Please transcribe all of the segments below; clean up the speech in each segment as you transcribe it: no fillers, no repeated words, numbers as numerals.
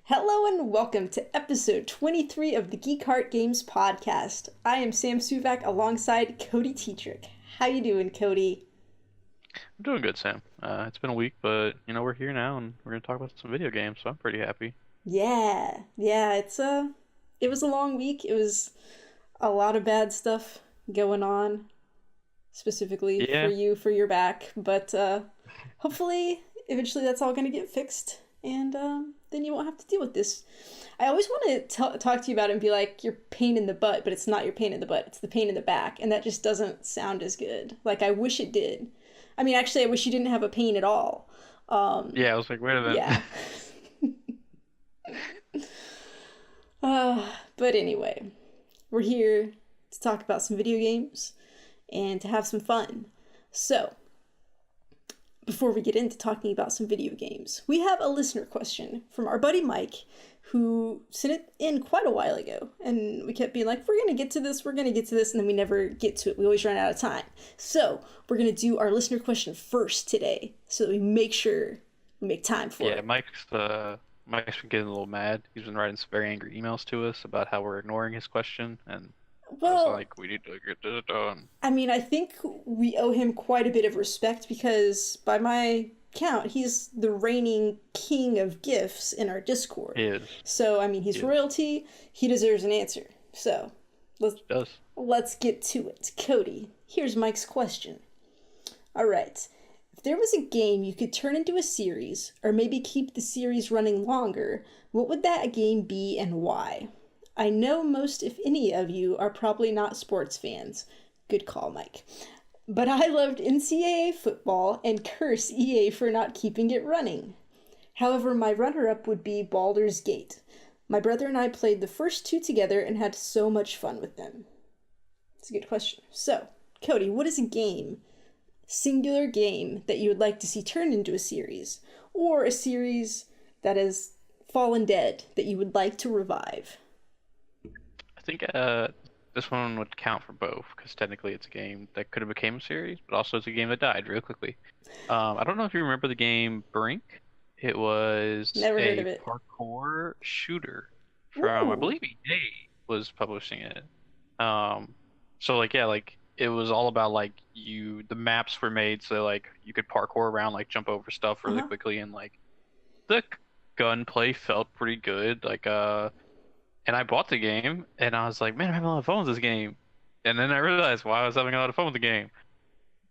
Hello and welcome to episode 23 of the Geek Games podcast. I am Sam Suvak alongside Cody Tetrick. How you doing, Cody? I'm doing good, Sam. It's been a week, but we're here now, and we're gonna talk about some video games, so I'm pretty happy. Yeah, it was a long week. It was a lot of bad stuff going on, specifically for Yeah, you, for your back, but hopefully, eventually that's all going to get fixed, and then you won't have to deal with this. I always want to talk to you about it and be like, your pain in the butt, but it's not your pain in the butt, it's the pain in the back, and that just doesn't sound as good. Like, I wish it did. I mean, actually, I wish you didn't have a pain at all. yeah. I was like, wait a minute. Yeah. But anyway, we're here to talk about some video games and to have some fun. So, before we get into talking about some video games, we have a listener question from our buddy Mike, who sent it in quite a while ago. And we kept being like, we're going to get to this, and then we never get to it. We always run out of time. So, we're going to do our listener question first today, so that we make sure we make time for Yeah, it. Mike's been getting a little mad. He's been writing some very angry emails to us about how we're ignoring his question, and I was Well, like, we need to get this done. I mean, I think we owe him quite a bit of respect because, by my count, he's the reigning king of gifts in our Discord. He is. So, I mean, He he's is. royalty. He deserves an answer. So, let's He does. let's get to it. Cody, here's Mike's question. All right. If there was a game you could turn into a series, or maybe keep the series running longer, what would that game be and why? I know most, if any of you, are probably not sports fans. Good call, Mike. But I loved NCAA football and curse EA for not keeping it running. However, my runner-up would be Baldur's Gate. My brother and I played the first two together and had so much fun with them. It's a good question. So, Cody, what is a game, singular game, that you would like to see turned into a series? Or a series that has fallen dead that you would like to revive? I think this one would count for both, because technically it's a game that could have became a series, but also it's a game that died real quickly. I don't know if you remember the game Brink. It was Never heard of a it. parkour shooter from, I Ooh. believe EA was publishing it. So like yeah, like it was all about like the maps were made so like you could parkour around, like jump over stuff really Uh-huh. quickly, and like the gunplay felt pretty good. And I bought the game and I was like, man, I'm having a lot of fun with this game. And then I realized why I was having a lot of fun with the game.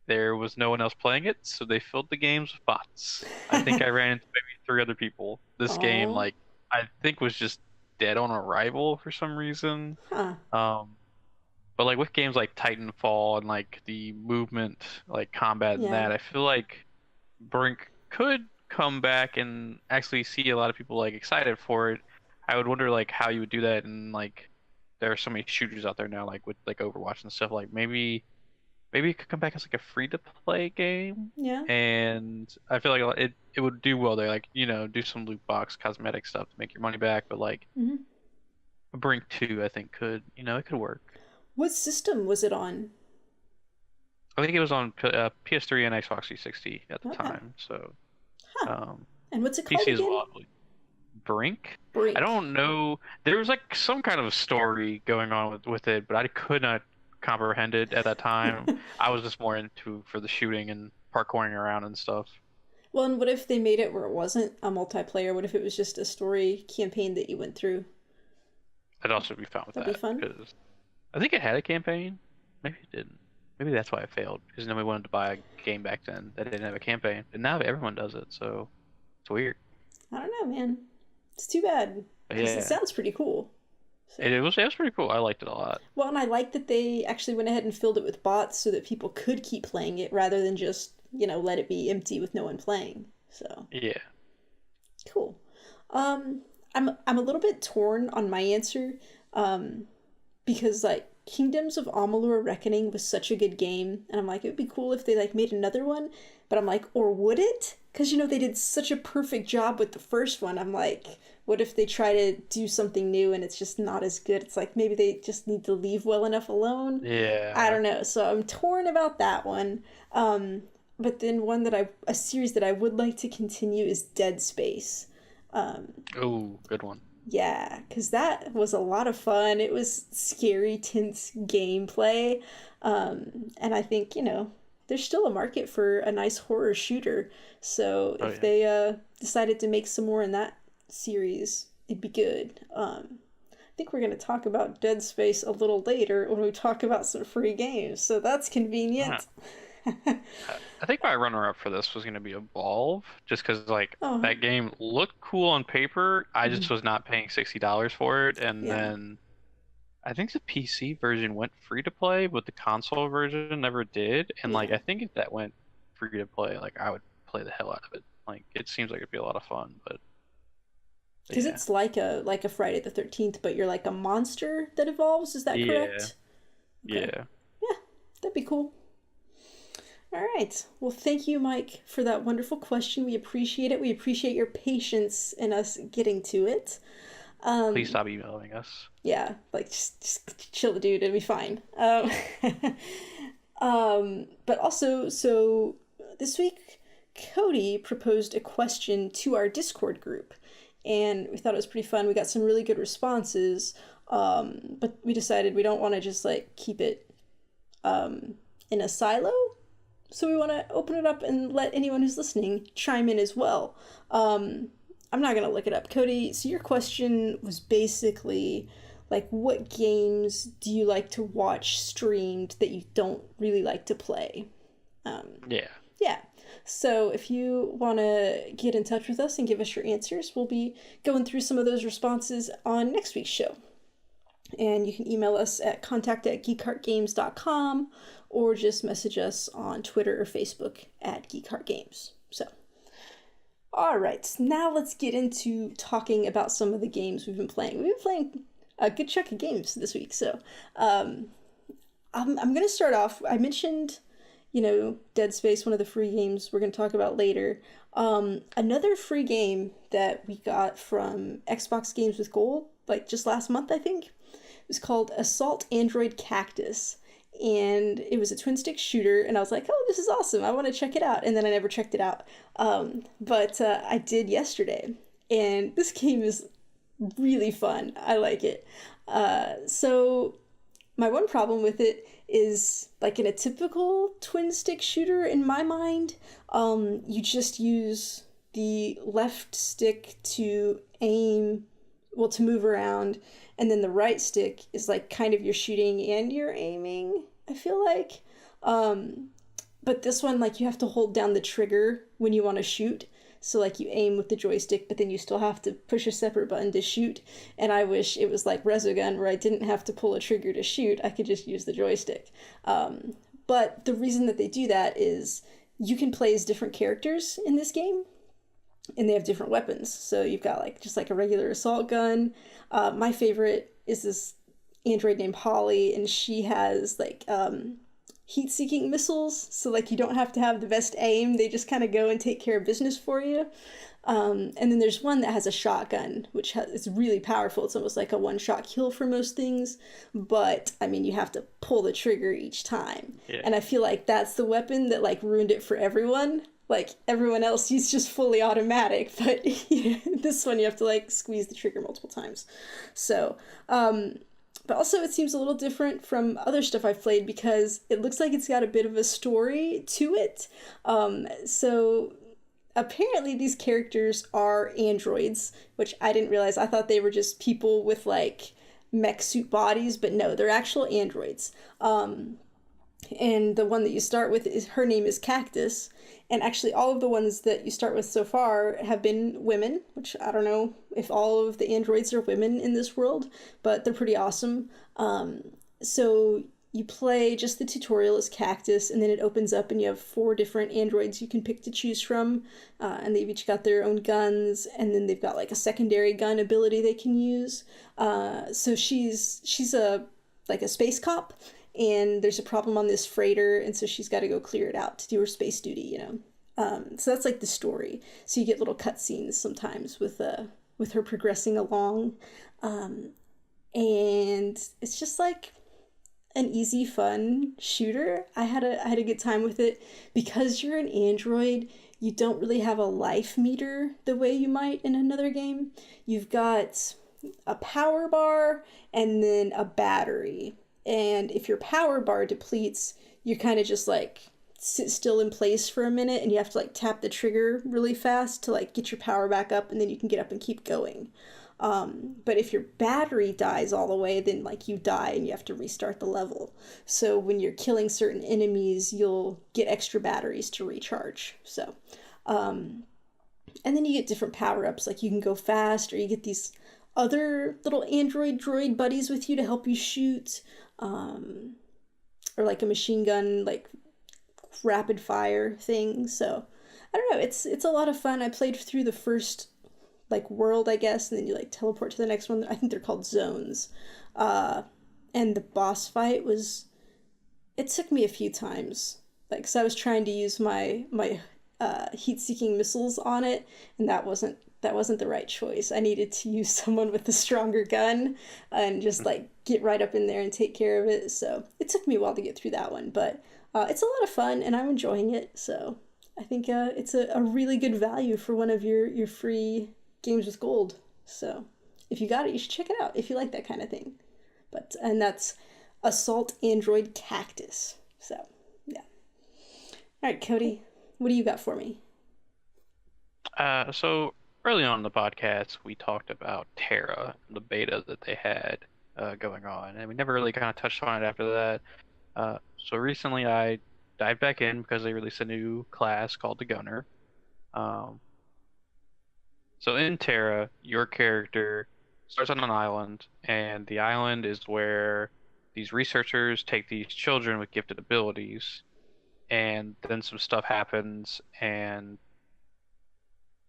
There was no one else playing it, so they filled the games with bots. I think I ran into maybe three other people. This game, Oh. like, I think was just dead on arrival for some reason. Huh. Um, but like with games like Titanfall and like the movement, like combat and Yeah. that, I feel like Brink could come back and actually see a lot of people like excited for it. I would wonder like how you would do that, and like there are so many shooters out there now, like with like Overwatch and stuff. Like maybe it could come back as like a free to play game, Yeah. and I feel like it would do well there. Like do some loot box cosmetic stuff to make your money back, but like Hmm. Brink 2, I think could it could work. What system was it on? I think it was on PS3 and Xbox 360 at the Okay. time, so Huh. um, And what's it called PC as again? well, I believe. Brink. I Brink. don't know. There was like some kind of story going on with it, but I could not comprehend it at that time. I was just more into for the shooting and parkouring around and stuff. Well, and what if they made it where it wasn't a multiplayer? What if it was just a story campaign that you went through? I'd also be fine with That'd be that fun. because I think it had a campaign. Maybe it didn't. Maybe that's why it failed because nobody wanted to buy a game back then that didn't have a campaign. And now everyone does it, so it's weird. I don't know, man. It's too bad But because it yeah, sounds pretty cool. So, it was pretty cool. I liked it a lot. well, and I like that they actually went ahead and filled it with bots so that people could keep playing it rather than just, let it be empty with no one playing. So, Yeah. cool. I'm a little bit torn on my answer, because like Kingdoms of Amalur Reckoning was such a good game, and I'm like, it would be cool if they like made another one, but I'm like, or would it? Because they did such a perfect job with the first one. I'm like, what if they try to do something new and it's just not as good? It's like maybe they just need to leave well enough alone. I Yeah. don't know. So I'm torn about that one. But then a series that I would like to continue is Dead Space. Oh, good one. Yeah, because that was a lot of fun. It was scary, tense gameplay. And I think, there's still a market for a nice horror shooter. So Oh if yeah. they decided to make some more in that series, it'd be good. I think we're going to talk about Dead Space a little later when we talk about some free games. So that's Huh. convenient. I think my runner-up for this was going to be Evolve, just because like Oh, that game looked cool on paper. I mhm. just was not paying $60 for it, and Yeah. then I think the PC version went free to play, but the console version never did. And Yeah. like I think if that went free to play, like I would play the hell out of it. Like it seems like it'd be a lot of fun, but Because yeah. it's like a Friday the 13th, but you're like a monster that evolves. Is that Yeah. correct? Okay. Yeah. Yeah, that'd be cool. All right. Well, thank you, Mike, for that wonderful question. We appreciate it. We appreciate your patience in us getting to it. Please Um, stop emailing us. yeah, like just chill, dude. It'll be fine. But also, so this week, Cody proposed a question to our Discord group, and we thought it was pretty fun. We got some really good responses, but we decided we don't want to just like keep it in a silo. So we want to open it up and let anyone who's listening chime in as well. I'm not gonna look it up, Cody. So your question was basically like, what games do you like to watch streamed that you don't really like to play? Um, Yeah. yeah. So if you want to get in touch with us and give us your answers, we'll be going through some of those responses on next week's show. And you can email us at contact@geekheartgames.com or just message us on Twitter or Facebook at geekheartgames. So, all right, now let's get into talking about some of the games we've been playing. We've been playing a good chunk of games this week. So, um, I'm going to start off. I mentioned, Dead Space, one of the free games we're going to talk about later. Another free game that we got from Xbox Games with Gold, like just last month, I think. It was called Assault Android Cactus. And it was a twin stick shooter, and I was like, oh, this is awesome. I want to check it out. And then I never checked it out. But I did yesterday. And this game is really fun. I like it. So my one problem with it is like in a typical twin stick shooter in my mind, you just use the left stick to aim, well, to move around, and then the right stick is like kind of your shooting and your aiming, I feel like. But this one, like, you have to hold down the trigger when you want to shoot. So, like, you aim with the joystick, but then you still have to push a separate button to shoot. And I wish it was like Resogun, where I didn't have to pull a trigger to shoot. I could just use the joystick. But the reason that they do that is you can play as different characters in this game, and they have different weapons. So you've got like just like a regular assault gun. My favorite is this android named Holly, and she has like heat-seeking missiles. So like you don't have to have the best aim; they just kind of go and take care of business for you. And then there's one that has a shotgun, which is really powerful. It's almost like a one-shot kill for most things, but I mean, you have to pull the trigger each time. Yeah. And I feel like that's the weapon that like ruined it for everyone. Like everyone else, he's just fully automatic, but this one you have to like squeeze the trigger multiple times. So, but also it seems a little different from other stuff I've played because it looks like it's got a bit of a story to it. So apparently these characters are androids, which I didn't realize. I thought they were just people with like mech suit bodies, but no, they're actual androids. And the one that you start with is her name is Cactus, and actually all of the ones that you start with so far have been women, which I don't know if all of the androids are women in this world, but they're pretty awesome. So you play just the tutorial as Cactus, and then it opens up and you have 4 different androids you can pick to choose from, and they've each got their own guns, and then they've got like a secondary gun ability they can use. So she's a like a space cop, and there's a problem on this freighter, and so she's got to go clear it out to do her space duty, you know. So that's like the story. So you get little cutscenes sometimes with her progressing along, and it's just like an easy, fun shooter. I had a good time with it because you're an android. You don't really have a life meter the way you might in another game. You've got a power bar and then a battery. And if your power bar depletes, you kind of just like sit still in place for a minute and you have to like tap the trigger really fast to like get your power back up and then you can get up and keep going. But if your battery dies all the way, then like you die and you have to restart the level. So when you're killing certain enemies, you'll get extra batteries to recharge. So, and then you get different power ups, like you can go fast, or you get these other little android droid buddies with you to help you shoot, or like a machine gun, like rapid fire thing. So I don't know. It's a lot of fun. I played through the first like world, I guess, and then you like teleport to the next one. I think they're called zones. And the boss fight was, it took me a few times, like, because I was trying to use my heat-seeking missiles on it, and that wasn't the right choice. I needed to use someone with a stronger gun and just like get right up in there and take care of it. So it took me a while to get through that one, but it's a lot of fun and I'm enjoying it. So I think it's a really good value for one of your free games with gold. So if you got it, you should check it out if you like that kind of thing. And that's Assault Android Cactus. So yeah. All right, Cody, what do you got for me? So early on in the podcast, we talked about Tera, the beta that they had going on, and we never really kind of touched on it after that. So recently, I dived back in because they released a new class called the Gunner. Um, so in Tera, your character starts on an island, and the island is where these researchers take these children with gifted abilities, and then some stuff happens, and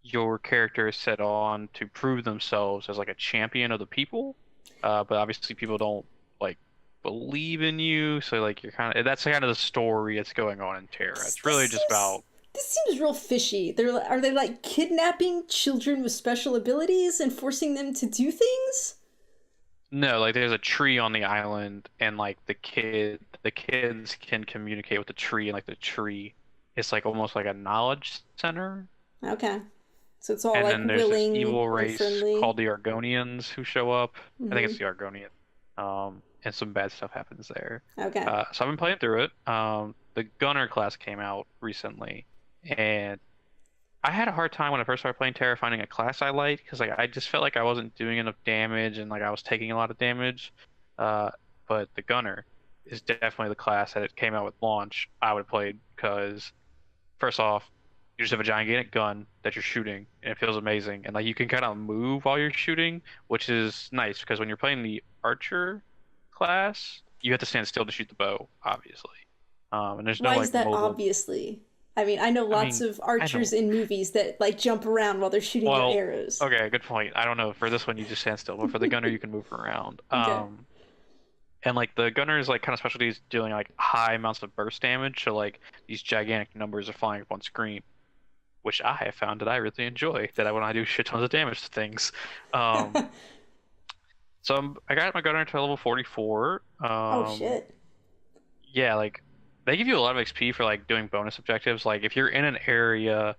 your character is set on to prove themselves as like a champion of the people. But obviously people don't like believe in you, so like you're kind of that's kind of the story that's going on in Terra. This, It's this really just seems about this seems real fishy. Are they like kidnapping children with special abilities and forcing them to do things? no, like there's a tree on the island and like the kids can communicate with the tree and like the tree it's like almost like a knowledge center. Okay. So it's all And like then there's this willing evil and race friendly. called the Argonians who show up. I think Mm-hmm. it's the Argonians. And some bad stuff happens there. Okay. So I've been playing through it. The Gunner class came out recently, and I had a hard time when I first started playing Terra finding a class I liked because like I just felt like I wasn't doing enough damage and like I was taking a lot of damage. Uh, but the Gunner is definitely the class that it came out with launch I would have played because first off, you just have a gigantic gun that you're shooting, and it feels amazing. And like you can kind of move while you're shooting, which is nice because when you're playing the archer class, you have to stand still to shoot the bow, obviously. And there's no Why is like that mobile. obviously? I mean, I know I lots mean, of I archers don't. in movies that like jump around while they're shooting their Well, arrows. okay, good point. I don't know. For this one, you just stand still, but for the gunner, you can move around. Okay. And like the gunner's like kind of specialty is doing like high amounts of burst damage, so like these gigantic numbers are flying up on screen, which I have found that I really enjoy. That I when I do shit tons of damage to things. Um, so I got my gunner to level 44. Oh shit. Yeah, like they give you a lot of XP for like doing bonus objectives. Like if you're in an area,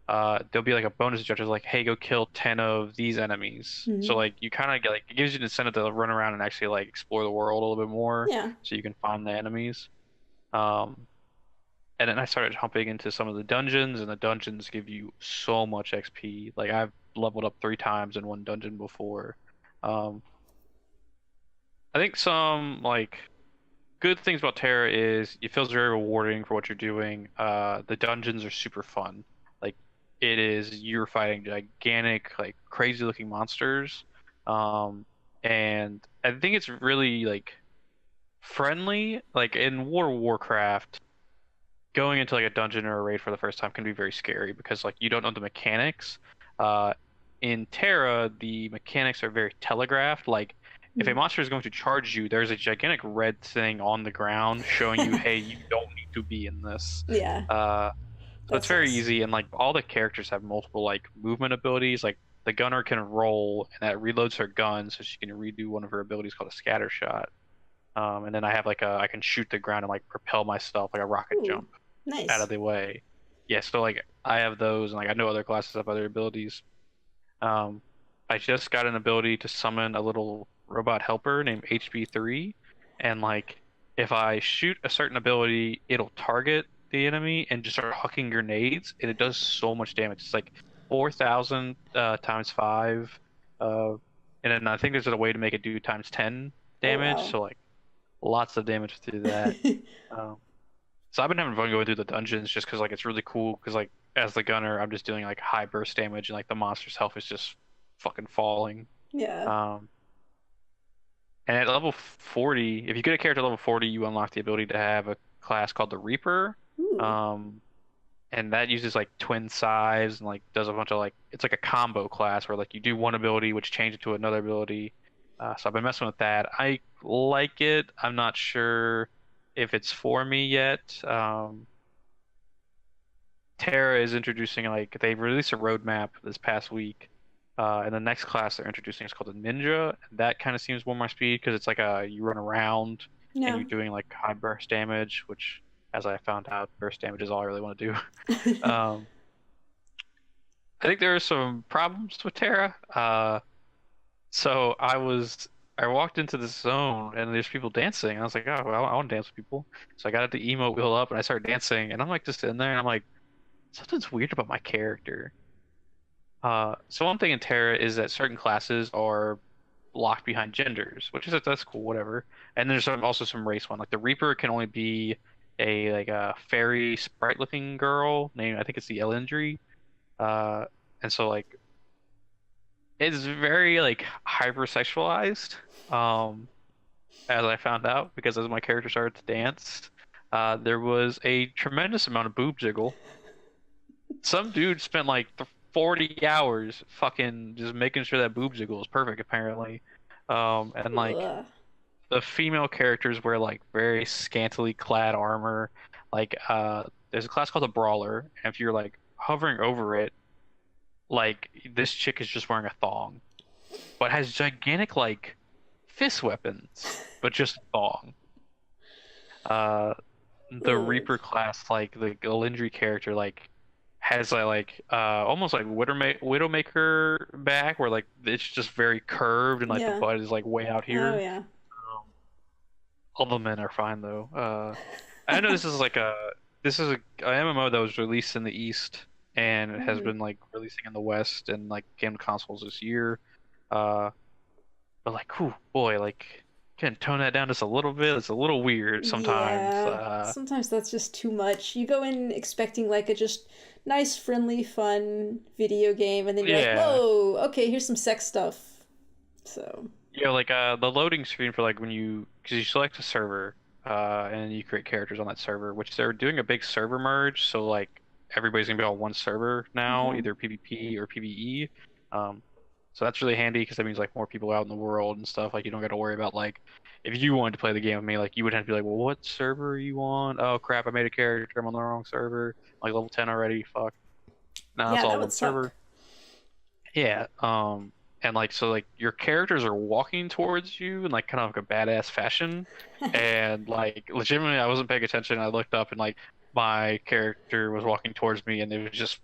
there'll be like a bonus objective like, hey, go kill 10 of these enemies. So Hmm. like you kind of get like it gives you an incentive to run around and actually like explore the world a little bit more, Yeah. so you can find the enemies. Um, and then I started jumping into some of the dungeons, and the dungeons give you so much XP. Like I've leveled up 3 times in one dungeon before. Um, I think some like good things about Terra is it feels very rewarding for what you're doing. The dungeons are super fun. Like it is you're fighting gigantic, like crazy looking monsters. Um, and I think it's really like friendly. Like in World of Warcraft, going into like a dungeon or a raid for the first time can be very scary because like you don't know the mechanics. Uh, in Terra, the mechanics are very telegraphed. Like if a Mm. monster is going to charge you, there's a gigantic red thing on the ground showing you, hey, you don't need to be in this. Yeah, Uh, so it's that's very nice. easy, and like all the characters have multiple like movement abilities. Like the gunner can roll, and that reloads her gun, so she can redo one of her abilities called a scatter shot. And then I have like I can shoot the ground and like propel myself like a rocket Ooh, jump out of nice. the way. Yeah, so like I have those, and like I know other classes have other abilities. Um, I just got an ability to summon a little robot helper named HB3, and like if I shoot a certain ability, it'll target the enemy and just start hucking grenades, and it does so much damage. It's like 4,000 times 5, uh, and then I think there's a way to make it do times 10 Oh damage, wow. so like lots of damage through that. Um, so I've been having fun going through the dungeons just because like it's really cool because like as the gunner I'm just doing like high burst damage and like the monster's health is just fucking falling. Yeah. Um, and at level 40, if you get a character level 40, you unlock the ability to have a class called the Reaper. Ooh. Um, and that uses like twin scythes and like does a bunch of like it's like a combo class where like you do one ability which changes to another ability. So I've been messing with that. I like it. I'm not sure if it's for me yet. Tera is introducing like they released a roadmap this past week, and the next class they're introducing is called a ninja. And that kind of seems more my speed because it's like a you run around and Yeah. you're doing like high burst damage, which as I found out, burst damage is all I really want to do. Um, I think there are some problems with Tera. So I walked into this zone and there's people dancing. I was like, oh, well, I want to dance with people. So I got the emote wheel up and I started dancing, and I'm like just in there and I'm like something's weird about my character. So one thing in Terra is that certain classes are locked behind genders, which is that's cool, whatever. And there's also some race one. Like the Reaper can only be a like a fairy sprite looking girl named I think it's the Elendry. Uh, and so like it's very like hypersexualized. As I found out because as my character started to dance, there was a tremendous amount of boob jiggle. Some dude spent like 40 hours fucking just making sure that boob jiggle is perfect, apparently. And like Ugh. the female characters wear like very scantily clad armor. Like, there's a class called the Brawler, and if you're like hovering over it, like this chick is just wearing a thong, but has gigantic like fist weapons, but just a thong. Uh, the Ugh. Reaper class, like the Galindry character, like has a almost like Widowmaker back where like it's just very curved and like the Yeah. butt is like way out Oh here. yeah. Um, all the men are fine though. I know this is a MMO that was released in the East and it has Mm. been like releasing in the West and like came to consoles this year. Uh, but like, cool boy, like can tone that down just a little bit. It's a little weird sometimes. Yeah. Sometimes that's just too much. You go in expecting like a just nice, friendly, fun video game, and then you're like, Yeah. whoa, okay, here's some sex stuff. So, Yeah, like the loading screen for like when you because you select a server and you create characters on that server, which they're doing a big server merge, so like everybody's gonna be on one server now, uh-huh. either PvP or PvE. Um, so that's really handy because that means like more people out in the world and stuff. Like you don't got to worry about like if you wanted to play the game with me, like you would have to be like, well, what server are you on? Oh crap, I made a character. I'm on the wrong server. Like level 10 already. Fuck. Now it's Yeah, all that one would suck. server. Yeah, and like so like your characters are walking towards you in like kind of like a badass fashion. And like legitimately I wasn't paying attention. I looked up and like my character was walking towards me and it was just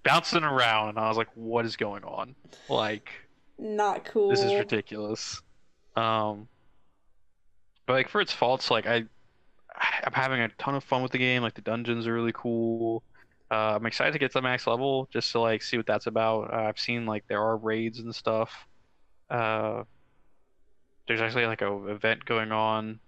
bouncing around and I was like, what is going on? Like Not this is cool. ridiculous. Um, but like for its faults, like I'm having a ton of fun with the game. Like the dungeons are really cool. I'm excited to get to max level just to like see what that's about. I've seen like there are raids and stuff. Uh, there's actually like a event going on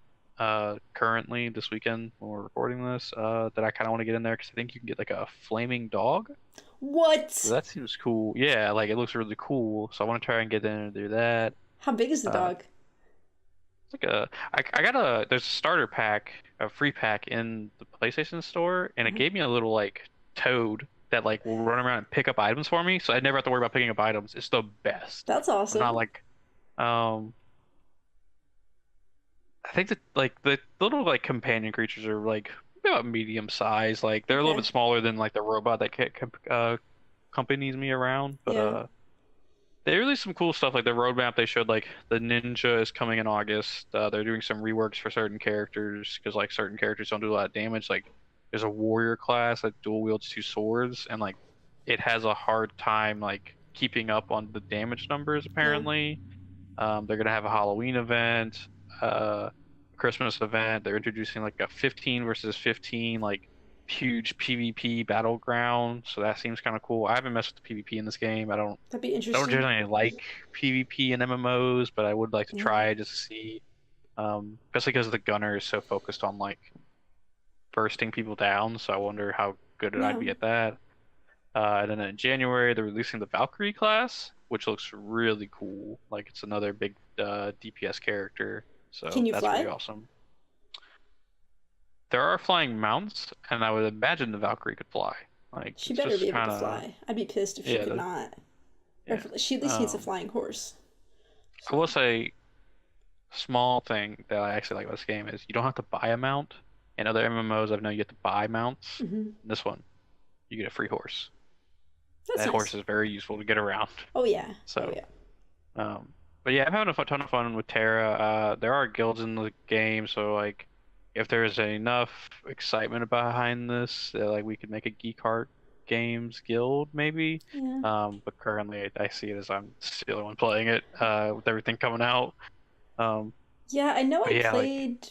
currently this weekend when we're recording this that I kind of want to get in there because I think you can get like a flaming dog. So What? that seems cool. Yeah, like it looks really cool. So I want to try and get in and do that. How big is the Uh, dog? it's like I got there's a starter pack, a free pack in the PlayStation Store, and it Uh-huh. gave me a little like toad that like will run around and pick up items for me. So I never have to worry about picking up items. It's the best. That's I'm not awesome. like Um, I think that like the little like companion creatures are like about medium size. Like they're a little bit Okay. smaller than like the robot that accompanies me around. But Yeah. they released some cool stuff. Like the roadmap they showed, like the ninja is coming in August. They're doing some reworks for certain characters because like certain characters don't do a lot of damage. Like there's a warrior class that dual wields two swords and like it has a hard time like keeping up on the damage numbers Yeah. apparently. They're gonna have a Halloween event, Christmas event. They're introducing like a 15 versus 15 like huge PvP battleground. So that seems kind of cool. I haven't messed with the PvP in this game. That'd be I don't interesting. generally like PvP in MMOs, but I would like to Yeah. try just to see. Especially because the gunner is so focused on like bursting people down. So I wonder how good I'd Yeah. be at that. And then in January, they're releasing the Valkyrie class, which looks really cool. Like it's another big DPS character, Can so you that's pretty fly? awesome. There are flying mounts, and I would imagine the Valkyrie could fly. Like She it's better just be able to kind of fly. I'd be pissed if she yeah, could not. Or yeah. if, she at least needs a Um, flying horse. I So. will say, small thing that I actually like about this game is you don't have to buy a mount. In other MMOs, I've known you have to buy mounts. Hmm. In this one, you get a free horse. That's That horse nice. is very useful to get around. Oh yeah. Oh So yeah. But yeah, I'm having a ton of fun with Tera. There are guilds in the game, so like, if there's enough excitement behind this, like we could make a Geek Heart Games guild maybe. Yeah. But currently I see it as I'm still the only one playing it, with everything coming out. Um, Yeah, I know but I yeah, like played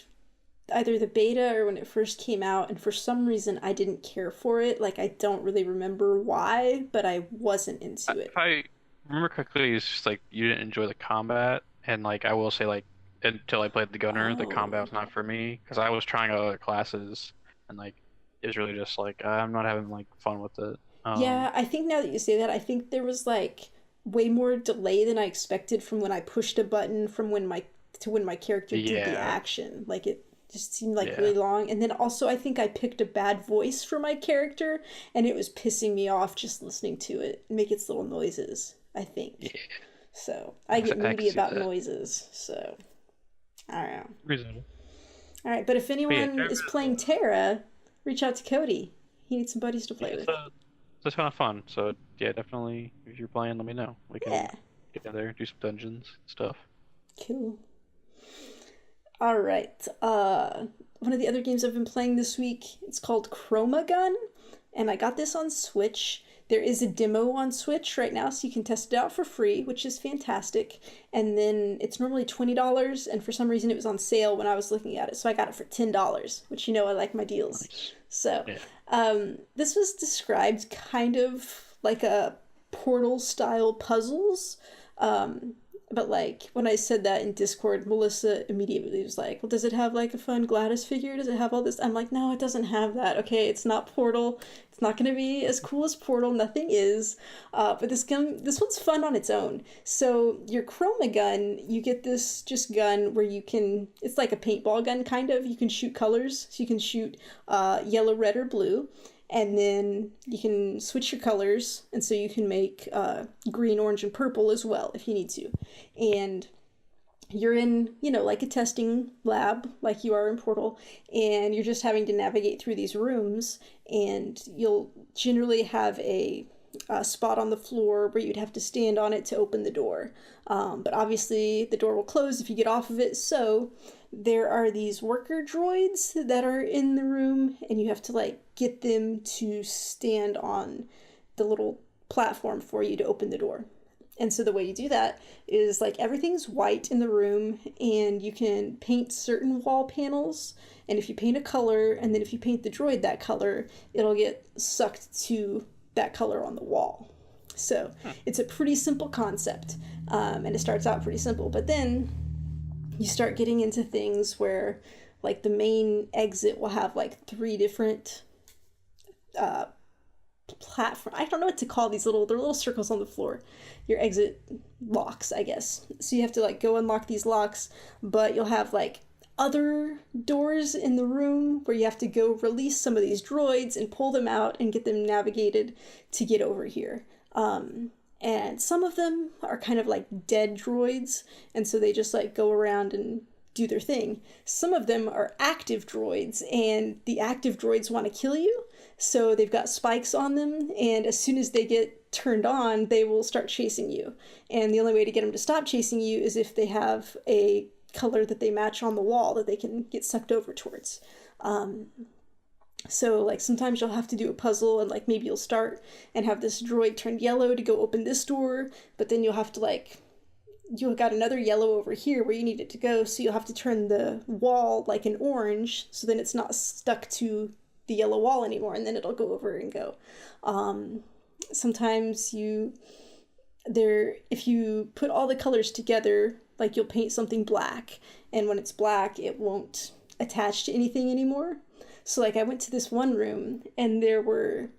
either the beta or when it first came out, and for some reason I didn't care for it. Like, I don't really remember why, but I wasn't into if it. I remember correctly, it's just like you didn't enjoy the combat, and like I will say like until I played the gunner, the combat Oh. was not for me because I was trying other classes and like it was really just like I'm not having like fun with it. Yeah, I think now that you say that, I think there was like way more delay than I expected from when I pushed a button from when my character did the Yeah, action. Like it just seemed like really yeah, long. And then also I think I picked a bad voice for my character and it was pissing me off just listening to it make its little noises, I think. yeah. So I get I can moody see about that. noises. So I don't know. Reasonable. All right, but if But yeah, anyone Terra is is, playing Terra, reach out to Cody. He needs some buddies to yeah, play with. it's a ton of fun. So yeah, definitely if you're playing, let me know. We Yeah, can get together, do some dungeons stuff. cool. All right. One of the other games I've been playing this week, it's called ChromaGun, and I got this on Switch. There is a demo on Switch right now, so you can test it out for free, which is fantastic. And then it's normally $20, and for some reason it was on sale when I was looking at it, so I got it for $10, which you know I like my deals. Nice. So, Yeah. this was described kind of like a Portal style puzzles. Um, but like when I said that in Discord, Melissa immediately was like, "Well, does it have like a fun Gladys figure? Does it have all this?" I'm like, "No, it doesn't have that. Okay, it's not Portal. It's not gonna be as cool as Portal. Nothing is. But this one's fun on its own. So your Chroma gun, you get this just gun where you can. It's like a paintball gun kind of. You can shoot colors. So you can shoot yellow, red, or blue, and then you can switch your colors, and so you can make green, orange, and purple as well if you need to. And you're in, like a testing lab, like you are in Portal, and you're just having to navigate through these rooms, and you'll generally have a spot on the floor where you'd have to stand on it to open the door. But obviously, the door will close if you get off of it, so there are these worker droids that are in the room, and you have to, like, get them to stand on the little platform for you to open the door. And so the way you do that is like everything's white in the room, and you can paint certain wall panels. And if you paint a color, and then if you paint the droid that color, it'll get sucked to that color on the wall. So it's a pretty simple concept, and it starts out pretty simple. But then you start getting into things where, like, the main exit will have like three different platform. I don't know what to call these they're little circles on the floor. Your exit locks, I guess. So you have to like go unlock these locks, but you'll have like other doors in the room where you have to go release some of these droids and pull them out and get them navigated to get over here. And some of them are kind of like dead droids, and so they just like go around and do their thing. Some of them are active droids, and the active droids want to kill you, so they've got spikes on them, and as soon as they get turned on, they will start chasing you. And the only way to get them to stop chasing you is if they have a color that they match on the wall that they can get sucked over towards. So like sometimes you'll have to do a puzzle, and like maybe you'll start and have this droid turn yellow to go open this door, but then you'll have to like, you've got another yellow over here where you need it to go, so you'll have to turn the wall like an orange, so then it's not stuck to the yellow wall anymore, and then it'll go over and go. Sometimes if you put all the colors together, like you'll paint something black, and when it's black, it won't attach to anything anymore. So like I went to this one room, and there were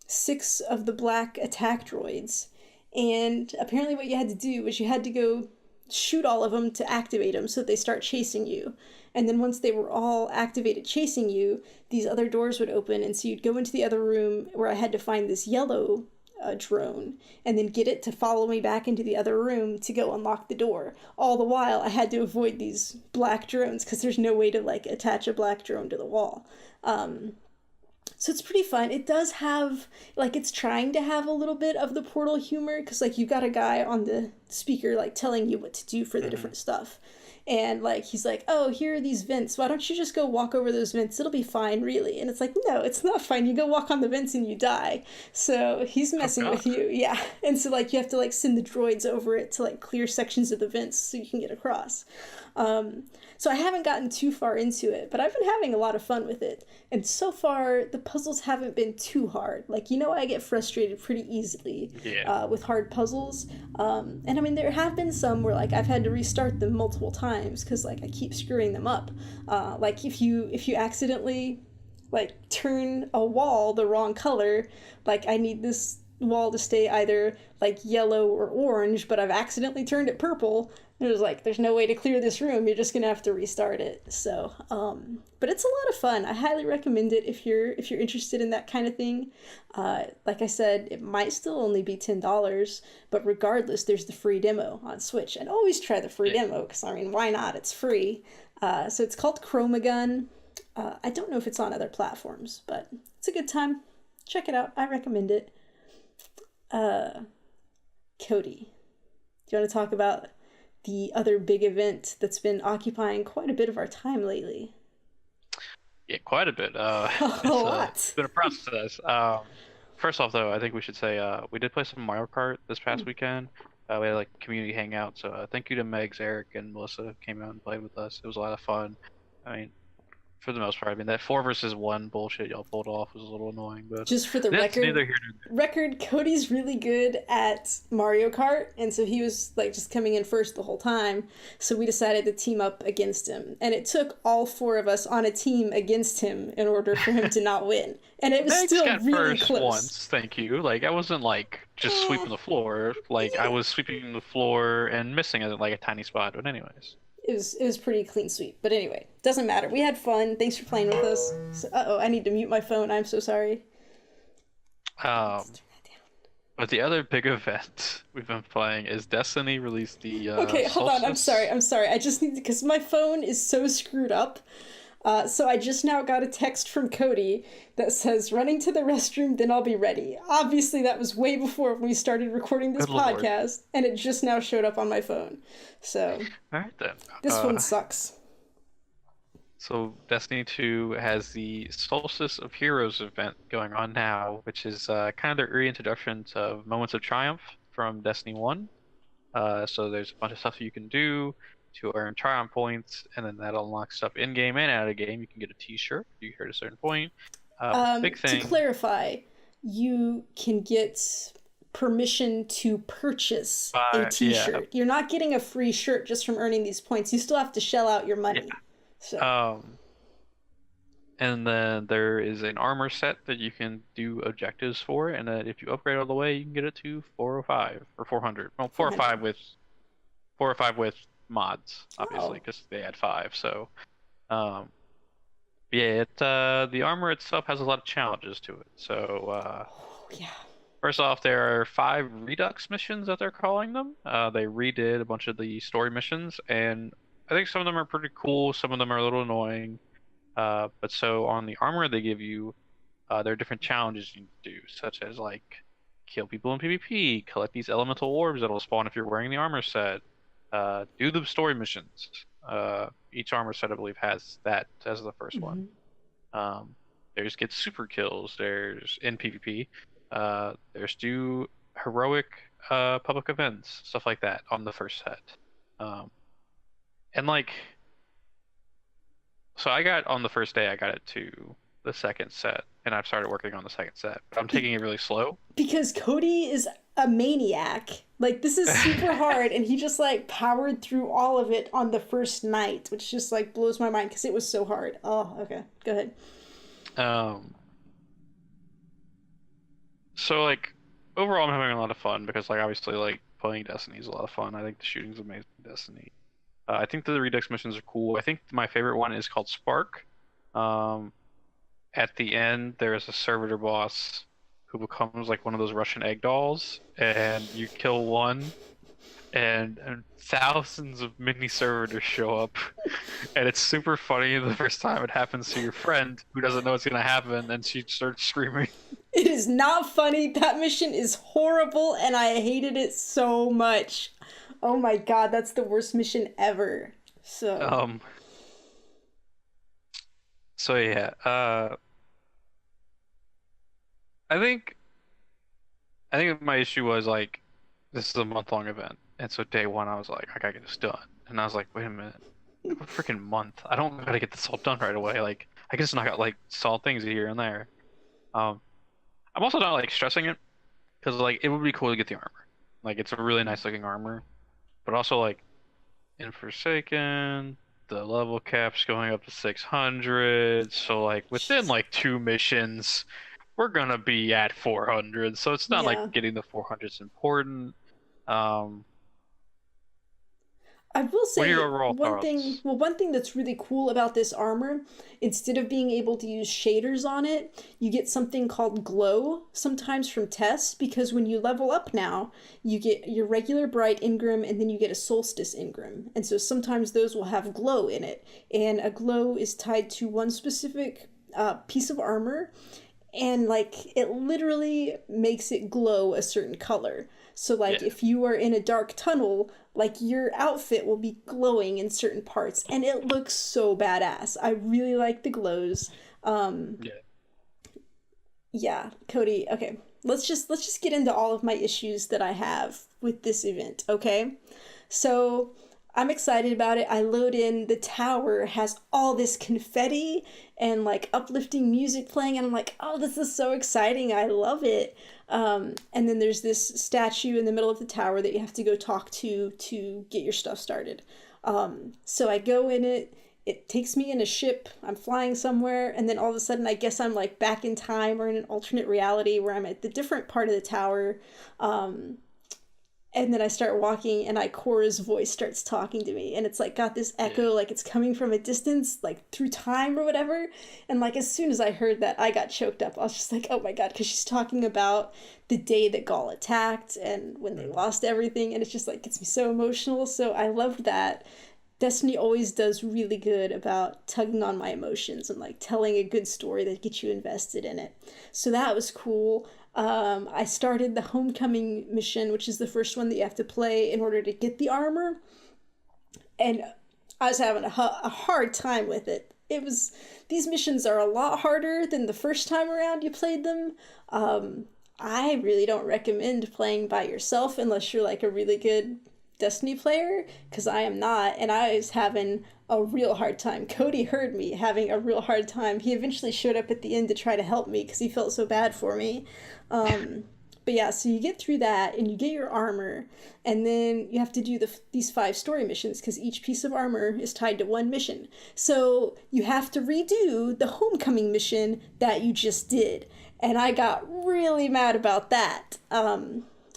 6 of the black attack droids, and apparently what you had to do was you had to go shoot all of them to activate them so that they start chasing you. And then once they were all activated chasing you, these other doors would open, and so you'd go into the other room where I had to find this yellow drone and then get it to follow me back into the other room to go unlock the door. All the while I had to avoid these black drones because there's no way to like attach a black drone to the wall. So it's pretty fun. It does have, like, it's trying to have a little bit of the Portal humor, because like you've got a guy on the speaker like telling you what to do for the different stuff. And like he's like, oh, here are these vents, why don't you just go walk over those vents, it'll be fine, really. And it's like, no, it's not fine, you go walk on the vents and you die. So he's messing with you. Yeah. And so like you have to like send the droids over it to like clear sections of the vents so you can get across. So I haven't gotten too far into it, but I've been having a lot of fun with it. And so far, the puzzles haven't been too hard. Like, you know, I get frustrated pretty easily with hard puzzles. And I mean, there have been some where like I've had to restart them multiple times because like I keep screwing them up. Like if you accidentally like turn a wall the wrong color, like I need this wall to stay either like yellow or orange, but I've accidentally turned it purple. There's like, there's no way to clear this room, you're just gonna have to restart it. So but it's a lot of fun. I highly recommend it if you're interested in that kind of thing. Like I said, it might still only be $10, but regardless, there's the free demo on Switch, and always try the free demo because I mean, why not? It's free. So it's called ChromaGun. I don't know if it's on other platforms, but it's a good time. Check it out. I recommend it. Cody, do you want to talk about the other big event that's been occupying quite a bit of our time lately? Yeah, quite a bit. A lot. It's been a process. First off, though, I think we should say we did play some Mario Kart this past weekend. We had like community hangout, so thank you to Megs, Eric, and Melissa who came out and played with us. It was a lot of fun. I mean, for the most part, I mean that 4 versus 1 bullshit y'all pulled off was a little annoying, but just for the record, Cody's really good at Mario Kart, and so he was like just coming in first the whole time. So we decided to team up against him, and it took all 4 of us on a team against him in order for him to not win. And it was still really close. Once, thank you. Like I wasn't like just sweeping the floor. Like I was sweeping the floor and missing it like a tiny spot. But anyways. It was pretty clean sweep. But anyway, doesn't matter. We had fun. Thanks for playing with us. So, I need to mute my phone. I'm so sorry. But the other big event we've been playing is Destiny released the okay, hold on. I'm sorry. I just need to, because my phone is so screwed up. So I just now got a text from Cody that says, running to the restroom, then I'll be ready. Obviously, that was way before we started recording this podcast, and it just now showed up on my phone. So, all right then. This one sucks. So Destiny 2 has the Solstice of Heroes event going on now, which is kind of the reintroduction to Moments of Triumph from Destiny 1. So there's a bunch of stuff you can do to earn Triumph points, and then that unlocks stuff in-game and out-of-game. You can get a t-shirt if you hit a certain point. Big thing. To clarify, you can get permission to purchase a t-shirt. Yeah. You're not getting a free shirt just from earning these points. You still have to shell out your money. Yeah. So. And then there is an armor set that you can do objectives for, and that if you upgrade all the way, you can get it to 405 or 400. Well, 405 with mods, obviously, because they had 5. So, yeah, the armor itself has a lot of challenges to it. So, yeah. First off, there are 5 Redux missions that they're calling them. They redid a bunch of the story missions, and I think some of them are pretty cool. Some of them are a little annoying. But so on the armor they give you, there are different challenges you can do, such as like kill people in PvP, collect these elemental orbs that'll spawn if you're wearing the armor set, do the story missions. Each armor set, I believe, has that as the first one. Hmm. Um, there's get super kills. There's in PvP. There's do heroic public events, stuff like that on the first set. Um, and like, so I got on the first day, I got it to the second set, and I've started working on the second set. But I'm taking it really slow. Because Cody is a maniac. Like, this is super hard, and he just like powered through all of it on the first night, which just like blows my mind because it was so hard. Oh, okay, go ahead. Um, so like overall, I'm having a lot of fun because like obviously like playing Destiny is a lot of fun. I think the shooting's amazing in Destiny. I think the Redux missions are cool. I think my favorite one is called Spark. Um, at the end, there is a servitor boss who becomes like one of those Russian egg dolls, and you kill one, and thousands of mini servitors show up, and it's super funny the first time it happens to your friend who doesn't know what's gonna happen, and she starts screaming. It is not funny. That mission is horrible, and I hated it so much. Oh my god, that's the worst mission ever. So, Um, so yeah, I think I think my issue was like this is a month-long event, and so day one I was like I gotta get this done, and I was like wait a minute, a freaking month. I don't gotta get this all done right away. Like I can just knock out like small things here and there. Um, I'm also not like stressing it because like it would be cool to get the armor. Like it's a really nice looking armor, but also like in Forsaken, the level cap's going up to 600. So like within jeez. like 2 missions, we're gonna be at 400. So it's not Yeah. like getting the 400 is important. Um, I will what are your say overall thoughts? one thing that's really cool about this armor, instead of being able to use shaders on it, you get something called glow sometimes from tests because when you level up now, you get your regular bright Ingram and then you get a solstice Ingram. And so sometimes those will have glow in it. And a glow is tied to one specific piece of armor and like it literally makes it glow a certain color. So like Yeah, if you are in a dark tunnel, like your outfit will be glowing in certain parts and it looks so badass. I really like the glows. Um yeah. yeah, Cody, okay. Let's just get into all of my issues that I have with this event, okay? So I'm excited about it. I load in, the tower has all this confetti and like uplifting music playing, and I'm like, oh, this is so exciting. I love it. And then there's this statue in the middle of the tower that you have to go talk to get your stuff started. So I go in it. It takes me in a ship. I'm flying somewhere, and then all of a sudden, I guess I'm like back in time or in an alternate reality where I'm at the different part of the tower. Um, and then I start walking, and Ikora's voice starts talking to me, and it's like got this Yeah. echo, like it's coming from a distance, like through time or whatever. And like as soon as I heard that, I got choked up. I was just like, oh my god, because she's talking about the day that Gaul attacked and when they Mhm. lost everything, and it's just like gets me so emotional. So I loved that. Destiny always does really good about tugging on my emotions and like telling a good story that gets you invested in it. So that was cool. I started the homecoming mission, which is the first one that you have to play in order to get the armor, and I was having a hard time with it. It was these missions are a lot harder than the first time around you played them. Um, I really don't recommend playing by yourself unless you're like a really good Destiny player, because I am not, and I was having a real hard time. Cody heard me having a real hard time. He eventually showed up at the end to try to help me because he felt so bad for me. Um, but yeah, so you get through that and you get your armor, and then you have to do these 5 story missions because each piece of armor is tied to one mission. So you have to redo the homecoming mission that you just did, and I got really mad about that.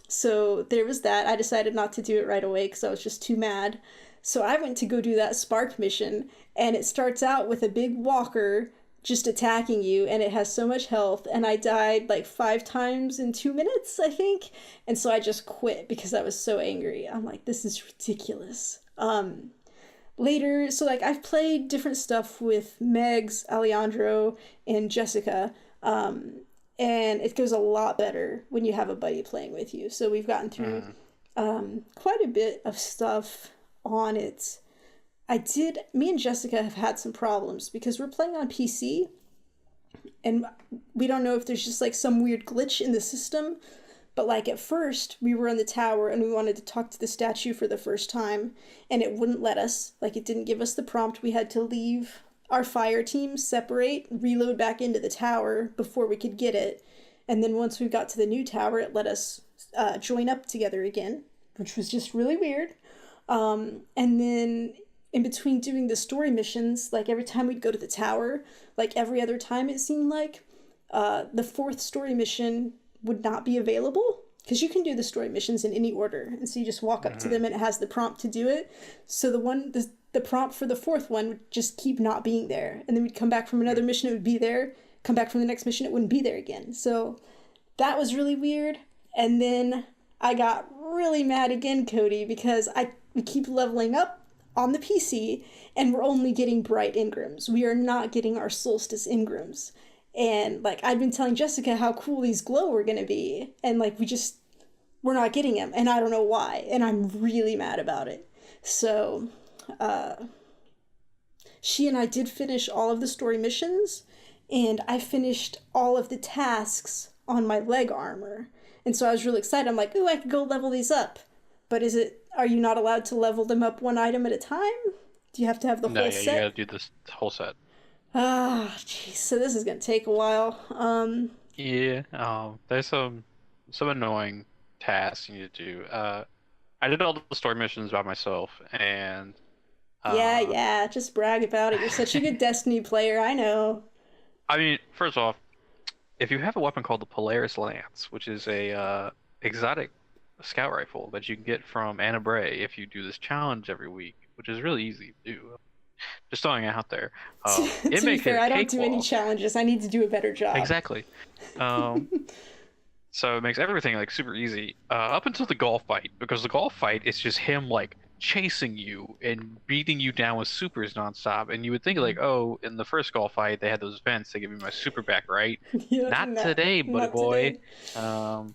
So there was that. I decided not to do it right away because I was just too mad. So I went to go do that Spark mission, and it starts out with a big walker just attacking you, and it has so much health, and I died like 5 times in 2 minutes, I think. And so I just quit because I was so angry. I'm like, this is ridiculous. Later, so like I've played different stuff with Megs, Alejandro, and Jessica, and it goes a lot better when you have a buddy playing with you. So we've gotten through quite a bit of stuff on it. Me and Jessica have had some problems because we're playing on PC, and we don't know if there's just like some weird glitch in the system. But like at first, we were on the tower and we wanted to talk to the statue for the first time, and it wouldn't let us. Like, it didn't give us the prompt. We had to leave our fire team, separate, reload back into the tower before we could get it. And then once we got to the new tower, it let us join up together again, which was just really weird. And then in between doing the story missions, like every time we'd go to the tower, like every other time it seemed like, the 4th story mission would not be available, because you can do the story missions in any order, and so you just walk up to them and it has the prompt to do it. So the prompt for the 4th one would just keep not being there, and then we'd come back from another mission, it would be there, come back from the next mission, it wouldn't be there again. So that was really weird. And then I got really mad again, Cody, because we keep leveling up on the PC and we're only getting bright engrams. We are not getting our Solstice engrams. And like I've been telling Jessica how cool these glow were gonna be, and like we're not getting them, and I don't know why, and I'm really mad about it. So she and I did finish all of the story missions, and I finished all of the tasks on my leg armor, and so I was really excited. I'm like, ooh, I could go level these up. But are you not allowed to level them up one item at a time? Do you have to have the whole set? No, you gotta do this whole set. Jeez, so this is gonna take a while. Yeah, there's some annoying tasks you need to do. I did all the story missions by myself, and yeah, just brag about it. You're such a good Destiny player, I know. I mean, first off, if you have a weapon called the Polaris Lance, which is a exotic scout rifle that you can get from Anna Bray if you do this challenge every week, which is really easy to do. Just throwing it out there. To be fair, I don't do any challenges. I need to do a better job. Exactly. So it makes everything like super easy up until the golf fight, because the golf fight is just him like chasing you and beating you down with supers nonstop. And you would think like, oh, in the first golf fight they had those vents, they give me my super back, right? Yeah, not today, buddy boy. Today.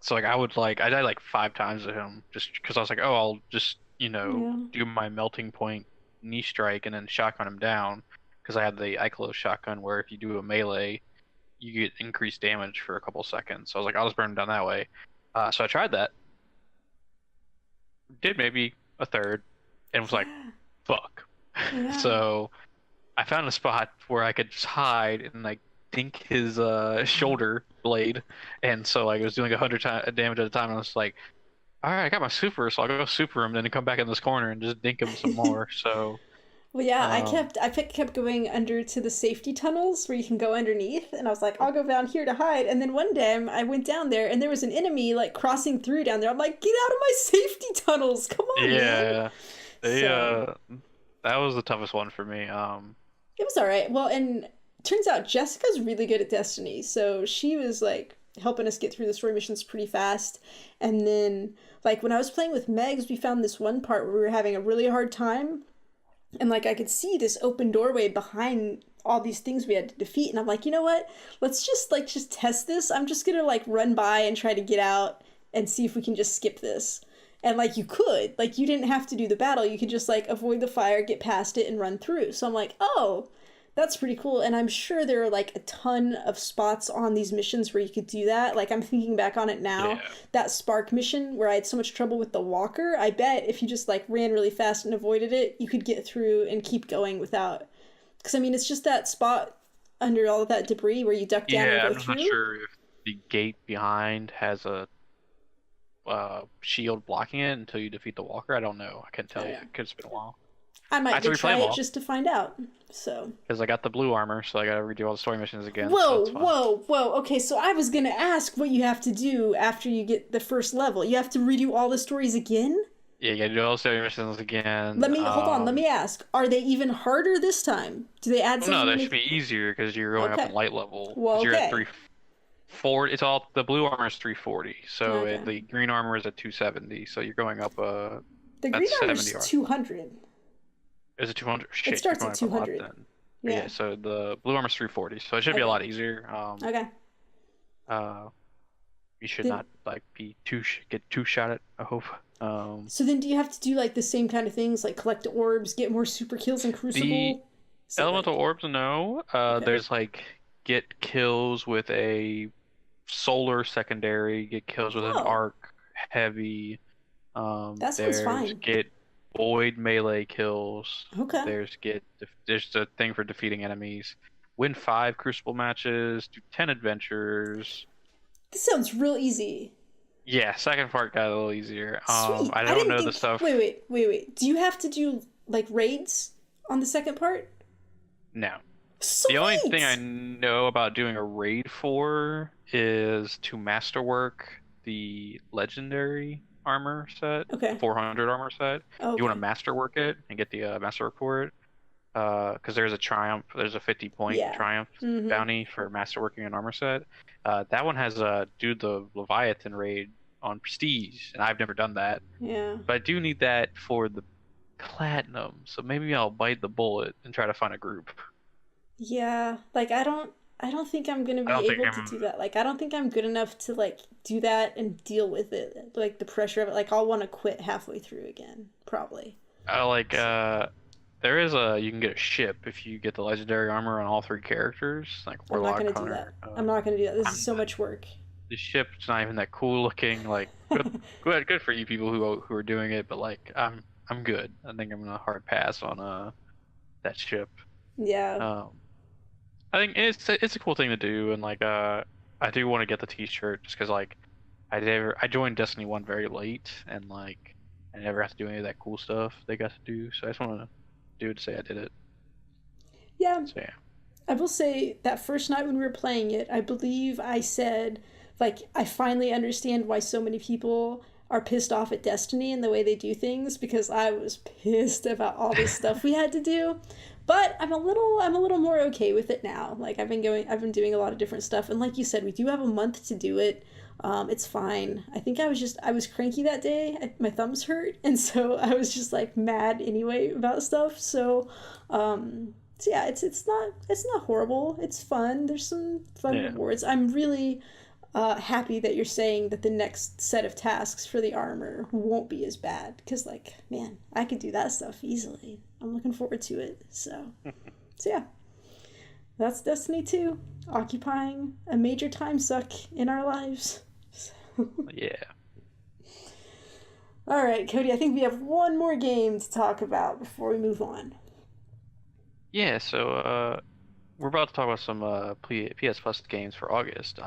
So like I died like 5 times with him just because I was like, oh, I'll just do my melting point knee strike and then shotgun him down, because I had the Icolo shotgun where if you do a melee you get increased damage for a couple seconds. So I was like, I'll just burn him down that way. So I tried that, did maybe a third, and was like, fuck. Yeah. So I found a spot where I could just hide and like dink his shoulder blade, and so like it was doing 100 damage at a time, and I was like, all right, I got my super, so I'll go super him, then come back in this corner and just dink him some more. So, well, yeah, I kept going under to the safety tunnels where you can go underneath, and I was like, I'll go down here to hide. And then one day I went down there, and there was an enemy like crossing through down there. I'm like, get out of my safety tunnels! Come on, man. Yeah, that was the toughest one for me. It was all right. Well, and turns out Jessica's really good at Destiny, so she was like helping us get through the story missions pretty fast. And then like when I was playing with Megs, we found this one part where we were having a really hard time, and like I could see this open doorway behind all these things we had to defeat, and I'm like, you know what, let's just test this. I'm just gonna like run by and try to get out and see if we can just skip this. And like you didn't have to do the battle, you could just like avoid the fire, get past it, and run through. So I'm like, oh, that's pretty cool. And I'm sure there are like a ton of spots on these missions where you could do that. Like I'm thinking back on it now, that Spark mission where I had so much trouble with the walker, I bet if you just like ran really fast and avoided it, you could get through and keep going without, because I mean it's just that spot under all of that debris where you duck down and go through. I'm not sure if the gate behind has a shield blocking it until you defeat the walker. I don't know, I can't tell you, because it's been a while. I might go try it just to find out. So because I got the blue armor, so I gotta redo all the story missions again. Whoa. Okay, so I was gonna ask what you have to do after you get the first level. You have to redo all the stories again? Yeah, you gotta do all the missions again. Hold on, let me ask. Are they even harder this time? Do they add Well, no, something to that should make be easier because you're going up in Okay. light level. Well, Because you're at okay. 340. It's all the blue armor is 340. So Okay. the green armor is at 270. So you're going up The green that's armor's 70 R. 200. Is it 200? It Shit, you're starts going at up a lot 200. then. But Yeah. yeah, so the blue armor's 340. So it should be a Okay. lot easier. Okay. Uh, you should Then not like be get two shot at, I hope. so then do you have to do like the same kind of things like collect orbs, get more super kills in The Crucible? Is it elemental like orbs, no. okay. There's like get kills with a solar secondary, get kills with an Oh, arc heavy. that sounds There's fine. get void melee kills. Okay. There's the thing for defeating enemies. Win 5 crucible matches, do 10 adventures. This sounds real easy. Yeah, second part got a little easier. Sweet. I I don't didn't know the think stuff. wait. Do you have to do like raids on the second part? No. The only thing I Sweet. know about doing a raid for is to masterwork the legendary armor set, the Okay. 400 armor set. You want to Okay. masterwork it and get the masterwork for it. Because there's a 50-point Yeah. triumph Mm-hmm. bounty for masterworking an armor set. That one has do the Leviathan raid on Prestige, and I've never done that. Yeah. But I do need that for the platinum, so maybe I'll bite the bullet and try to find a group. Yeah. Like I don't think I'm gonna I be don't think able to I'm do that. Like I don't think I'm good enough to like do that and deal with it. Like the pressure of it. Like I'll want to quit halfway through again, probably. I like So there is a you can get a ship if you get the legendary armor on all 3 characters, like I'm not Warlock, gonna do that. Hunter. I'm not gonna do that. This is I'm so much work. the ship's not even that cool looking. Like good for you people who are doing it, but like I'm good. I think I'm gonna hard pass on that ship. Yeah. Um, I think it's a cool thing to do, and like I do want to get the T-shirt just because like I joined Destiny 1 very late, and like I never got to do any of that cool stuff they got to do, so I just want to do it to say I did it. Yeah. So yeah. I will say that first night when we were playing it, I believe I said, like, I finally understand why so many people are pissed off at Destiny and the way they do things because I was pissed about all this stuff we had to do. But I'm a little more okay with it now. Like I've been doing a lot of different stuff, and like you said, we do have a month to do it. It's fine. I think I was cranky that day. My thumbs hurt, and so I was just like mad anyway about stuff. So yeah, it's not horrible. It's fun. There's some fun Yeah. rewards. I'm really happy that you're saying that the next set of tasks for the armor won't be as bad because like man, I could do that stuff easily. I'm looking forward to it. So yeah, that's Destiny 2 occupying a major time suck in our lives. Yeah. All right, Cody, I think we have one more game to talk about before we move on. Yeah, so we're about to talk about some PS Plus games for August.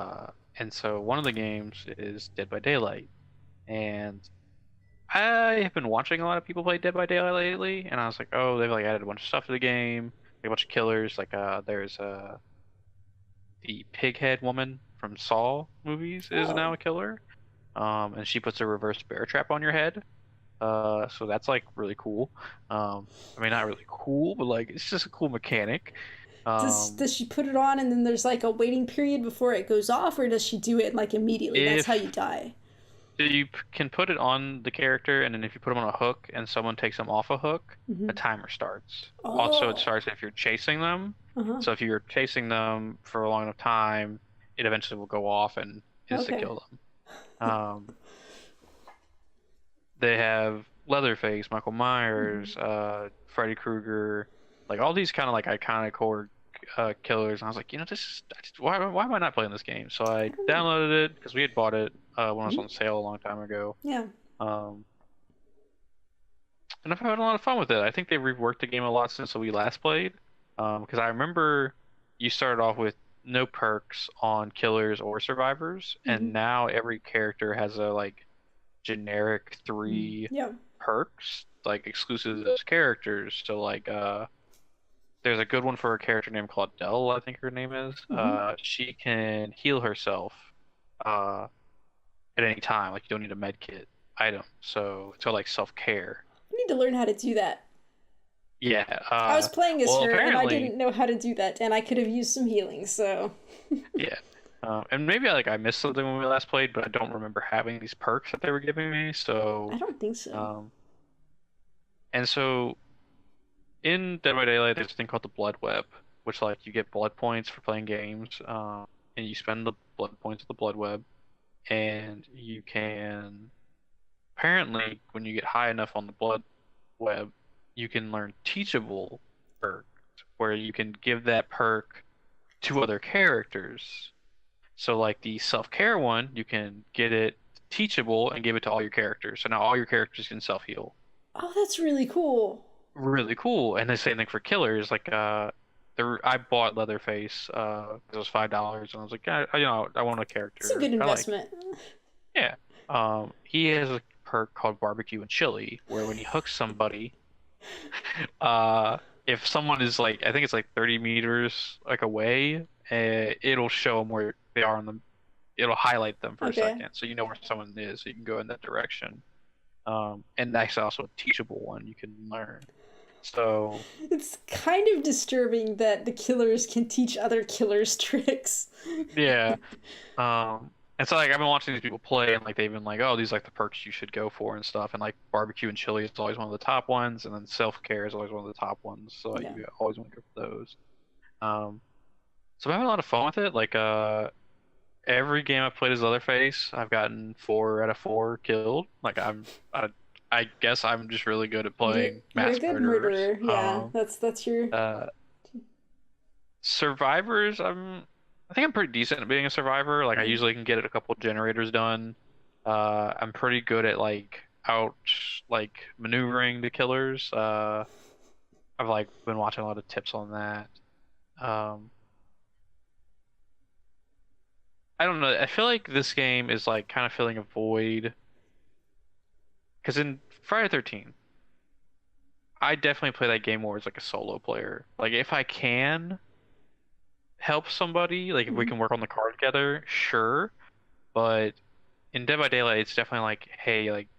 And so one of the games is Dead by Daylight. And I have been watching a lot of people play Dead by Daylight lately, and I was like, oh, they've like added a bunch of stuff to the game, like a bunch of killers. Like there's the pighead woman from Saw movies is now Oh, a killer. And she puts a reverse bear trap on your head. So that's like really cool. I mean, not really cool, but like it's just a cool mechanic. does she put it on and then there's like a waiting period before it goes off, or does she do it like immediately? That's how you If die. can put it on the character, and then if you put them on a hook and someone takes them off a hook, a Hmm. timer starts. Also, it Oh, starts if you're chasing them. uh-huh. So if you're chasing them for a long enough time, it eventually will go off and insta Okay. kill them. Um, they have Leatherface, Michael Hmm. Myers, Freddy Krueger, like all these kind of like iconic horror killers. And I was like, why am I not playing this game? So I I don't know. downloaded it because we had bought it when it was Hmm. on sale a long time ago. Yeah. Um, and I've had a lot of fun with it. I think they've reworked the game a lot since we last played. Because I remember you started off with no perks on killers or survivors, Hmm. and now every character has a like generic Hmm. three Yeah. perks like exclusive to those characters. So like there's a good one for a character named Claudel, I think her name is. Hmm. She can heal herself uh at any time. Like you don't need a med kit. item. So it's called like self-care. I need to learn how to do that. Yeah. I was playing as Well, her and I apparently, didn't know how to do that, and I could have used some healing, so. yeah. And maybe like I missed something when we last played, but I don't remember having these perks that they were giving me. I So, don't think so. um, and so in Dead by Daylight, there's a thing called the Blood Web, which like you get blood points for playing games, and you spend the blood points of the Blood Web, and you can apparently when you get high enough on the Blood Web, you can learn teachable perks, where you can give that perk to other characters. So like the self-care one, you can get it teachable and give it to all your characters. So now all your characters can self-heal. Oh, that's really cool. Really cool. And the same thing for killers. Like I bought Leatherface, it was $5 and I was like, I want a It's a character good I like. investment. Yeah. He has a perk called barbecue and chili, where when he hooks somebody, uh if someone is like I think it's like 30 meters like away, it'll show them where they are on the it'll highlight them for a Okay. second, so you know where someone is, so you can go in that direction. And that's also a teachable one you can learn. So It's kind of disturbing that the killers can teach other killers tricks. yeah, and so like I've been watching these people play, and like they've been like, oh, these are like the perks you should go for and stuff. And like barbecue and chili is always one of the top ones, and then self care is always one of the top ones. So like, Yeah. you always want to go for those. Um, so I'm having a lot of fun with it. Like every game I've played as Leatherface, I've gotten 4 out of 4 killed. I guess I'm just really good at You're playing you're a mass good murderers. murderer. Yeah, that's your. Uh, Survivors, I think I'm pretty decent at being a survivor. Like I Mm. usually can get a couple generators done. I'm pretty good at like maneuvering the killers. I've like been watching a lot of tips on that. Um, I don't know. I feel like this game is like kind of filling a void because in Friday 13, I definitely play that game more as like a solo player. Like if I can help somebody, like if we Mhm. can work on the car together, sure. But in Dead by Daylight, it's definitely like, hey, like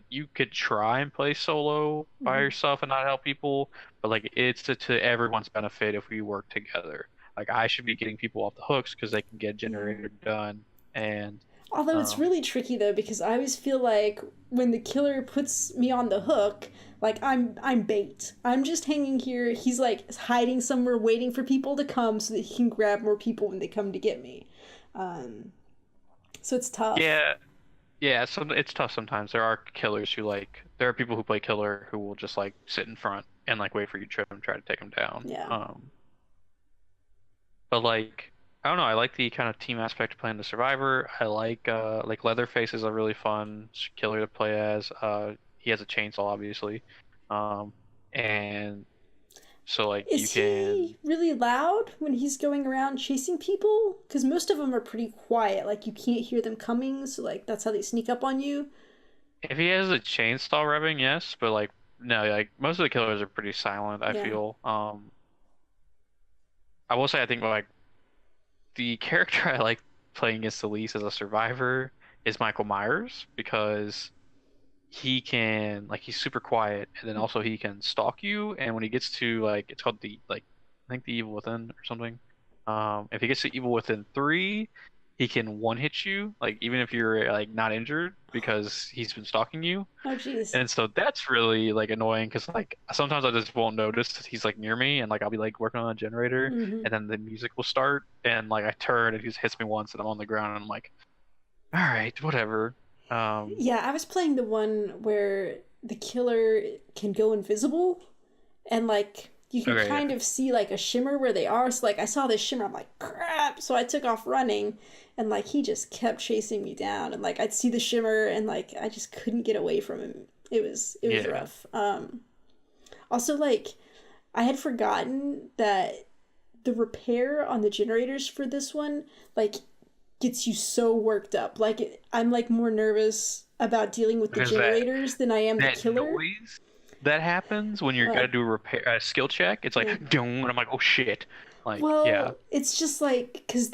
you could try and play solo by Mhm. yourself and not help people, but like it's to everyone's benefit if we work together. Like I should be getting people off the hooks because they can get Yeah. generator done, and Although it's um, really tricky though because I always feel like when the killer puts me on the hook, like I'm bait. I'm just hanging here. He's like hiding somewhere waiting for people to come so that he can grab more people when they come to get me. Um, so it's tough. yeah, yeah. So it's tough sometimes. There are killers who like there are people who play killer who will just like sit in front and like wait for you to trip and try to take them down. Yeah. But like I don't know, I like the kind of team aspect of playing the survivor. I like Leatherface is a really fun killer to play as. He has a chainsaw obviously. Um and so like you Is can he really loud when he's going around chasing people? Because most of them are pretty quiet. Like you can't hear them coming, so like that's how they sneak up on you. if he has a chainsaw revving, yes, but like no, like most of the killers are pretty silent, I Yeah. feel. I will say I think like the character I like playing against the least as a survivor is Michael Myers because he's super quiet and then also he can stalk you, and when he gets to like it's called the like I think the evil within or something, if he gets to evil within 3, he can one hit you like even if you're like not injured because he's been stalking you. Oh, jeez. And so that's really like annoying because like sometimes I just won't notice that he's like near me, and like I'll be like working on a generator Hmm. and then the music will start and like I turn and he just hits me once and I'm on the ground and I'm like, all right, whatever. um Yeah, I was playing the one where the killer can go invisible and like you can okay, kind yeah. of see like a shimmer where they are. So like I saw this shimmer, I'm like, crap. So I took off running and like he just kept chasing me down and like I'd see the shimmer and like I just couldn't get away from him. It was Yeah. rough. Also like I had forgotten that the repair on the generators for this one like gets you so worked up. I'm like more nervous about dealing with the Because that generators than I am the that killer. noise that happens when you're Uh, gonna do a skill check, it's yeah. like, and I'm like, oh shit. Like, yeah. Well, it's just like because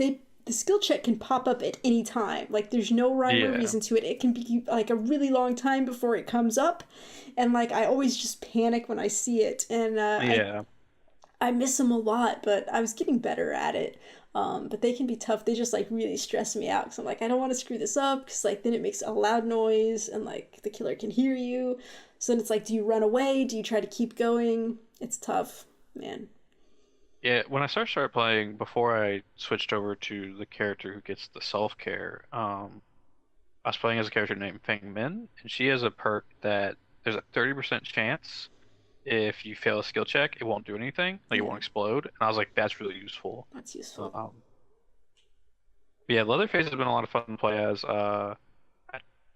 the skill check can pop up at any time. Like, there's no rhyme or Yeah. reason to it. It can be like a really long time before it comes up, and like I always just panic when I see it, and Yeah. I miss them a lot, but I was getting better at it. But they can be tough. They just like really stress me out because I'm like, I don't want to screw this up because like then it makes a loud noise and like the killer can hear you. So then it's like, do you run away? Do you try to keep going? It's tough, man. Yeah, when I started playing, before I switched over to the character who gets the self-care, I was playing as a character named Feng Min, and she has a perk that there's a 30% chance if you fail a skill check, it won't do anything, like it Yeah, won't explode. And I was like, that's really useful. that's useful. Um, yeah, Leatherface has been a lot of fun to play as. I,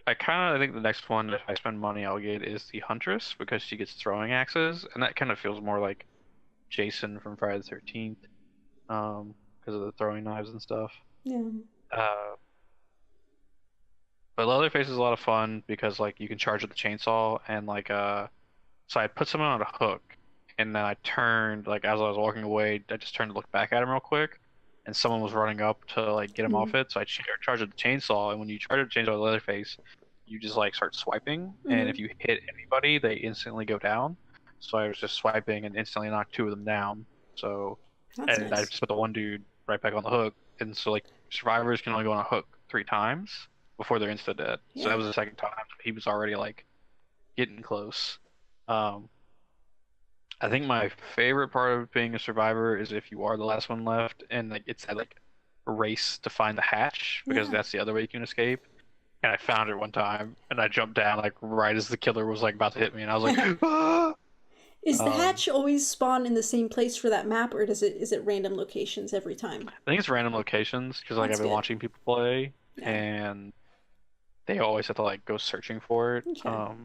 I kind of think the next one, if I spend money, I'll get is the Huntress because she gets throwing axes, and that kind of feels more like Jason from Friday the 13th, because of the throwing knives and stuff. Yeah. Uh, but Leatherface is a lot of fun because like you can charge with the chainsaw and like so I put someone on a hook and then I turned like as I was walking away, I just turned to look back at him real quick and someone was running up to like get him Mm-hmm. off it. So I charged with the chainsaw and when you charge with the chainsaw with Leatherface, you just like start swiping and Mm-hmm. if you hit anybody, they instantly go down. So I was just swiping and instantly knocked two of them down. So That's and I nice. just put the one dude right back on the hook. And so like survivors can only go on a hook 3 times before they're insta dead. So Yeah. that was the second time. So he was already like getting close. Um, I think my favorite part of being a survivor is if you are the last one left, and like it's that like race to find the hatch because Yeah. that's the other way you can escape. And I found it one time, and I jumped down like right as the killer was like about to hit me, and I was like, ah! Is the Um, hatch always spawn in the same place for that map, or does it is it random locations every time? I think it's random locations because like I've That's been good. watching people play, Yeah. and they always have to like go searching for it. Okay.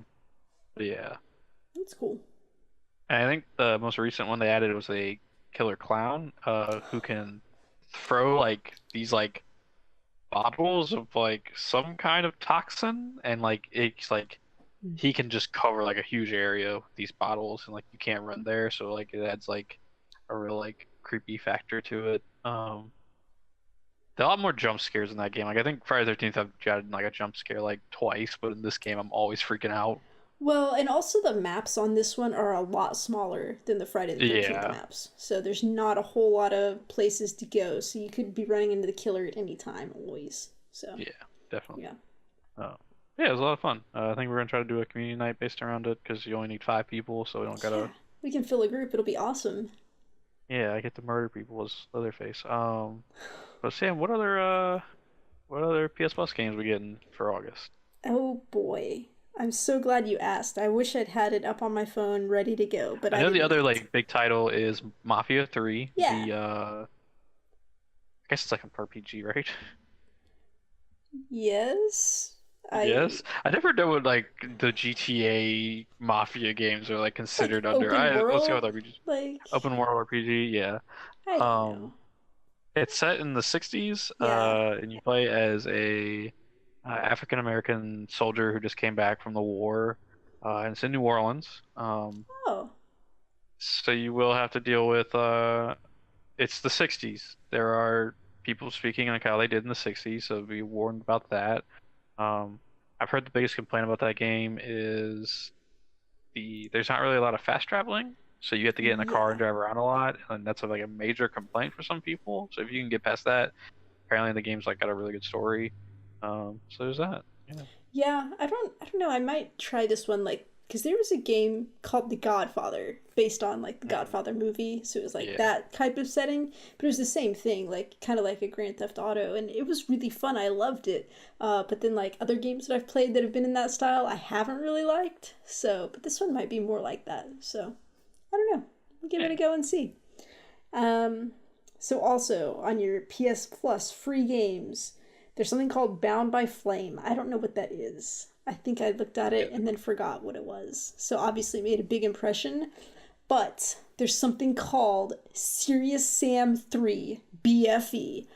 But yeah. That's cool. And I think the most recent one they added was a killer clown, who can throw like these like bottles of like some kind of toxin, and like it's like he can just cover like a huge area with these bottles, and like you can't run there, so like it adds like a real like creepy factor to it. There are a lot more jump scares in that game. Like I think Friday the 13th I've gotten like a jump scare like twice, but in this game I'm always freaking out. Well, and also the maps on this one are a lot smaller than the Friday the 13th Yeah, maps. So there's not a whole lot of places to go. So you could be running into the killer at any time, always. So, yeah, definitely. yeah. Oh. Yeah, it was a lot of fun. I think we're gonna try to do a community night based around it because you only need 5 people, so we don't Yeah. gotta. We can fill a group. It'll be awesome. Yeah, I get to murder people as Leatherface. But Sam, what other PS Plus games we getting for August? Oh boy. I'm so glad you asked. I wish I'd had it up on my phone ready to go, but I I know did the other not. like big title is Mafia 3. Yeah. I guess it's like an RPG, right? Yes. I Yes. I never know what like the GTA Mafia games are like like considered under. open I let's go world. with RPG. Like Open world RPG, yeah. I don't Um, know. it's set in the 60s, Yeah. and you play as a African American soldier who just came back from the war, and it's in New Orleans. Oh. So you will have to deal with it's the 60s. There are people speaking like how they did in the 60s, so be warned about that. Um, I've heard the biggest complaint about that game is there's not really a lot of fast traveling, so you have to get in the car Yeah. and drive around a lot, and like a major complaint for some people. So if you can get past that, apparently the game's like got a really good story. So there's that. Yeah. Yeah, I don't know. I might try this one like cuz there was a game called The Godfather based on like the Mhm. Godfather movie, so it was like Yeah. that type of setting, but it was the same thing, like kind of like a Grand Theft Auto, and it was really fun. I loved it. But then like other games that I've played that have been in that style, I haven't really liked. So, but this one might be more like that. So, I don't know. We'll give it Yeah. a go and see. Um, so also on your PS Plus free games, there's something called Bound by Flame. I don't know what that is. I think I looked at Yeah. it and then forgot what it was. So obviously made a big impression. But there's something called Serious Sam 3 BFE.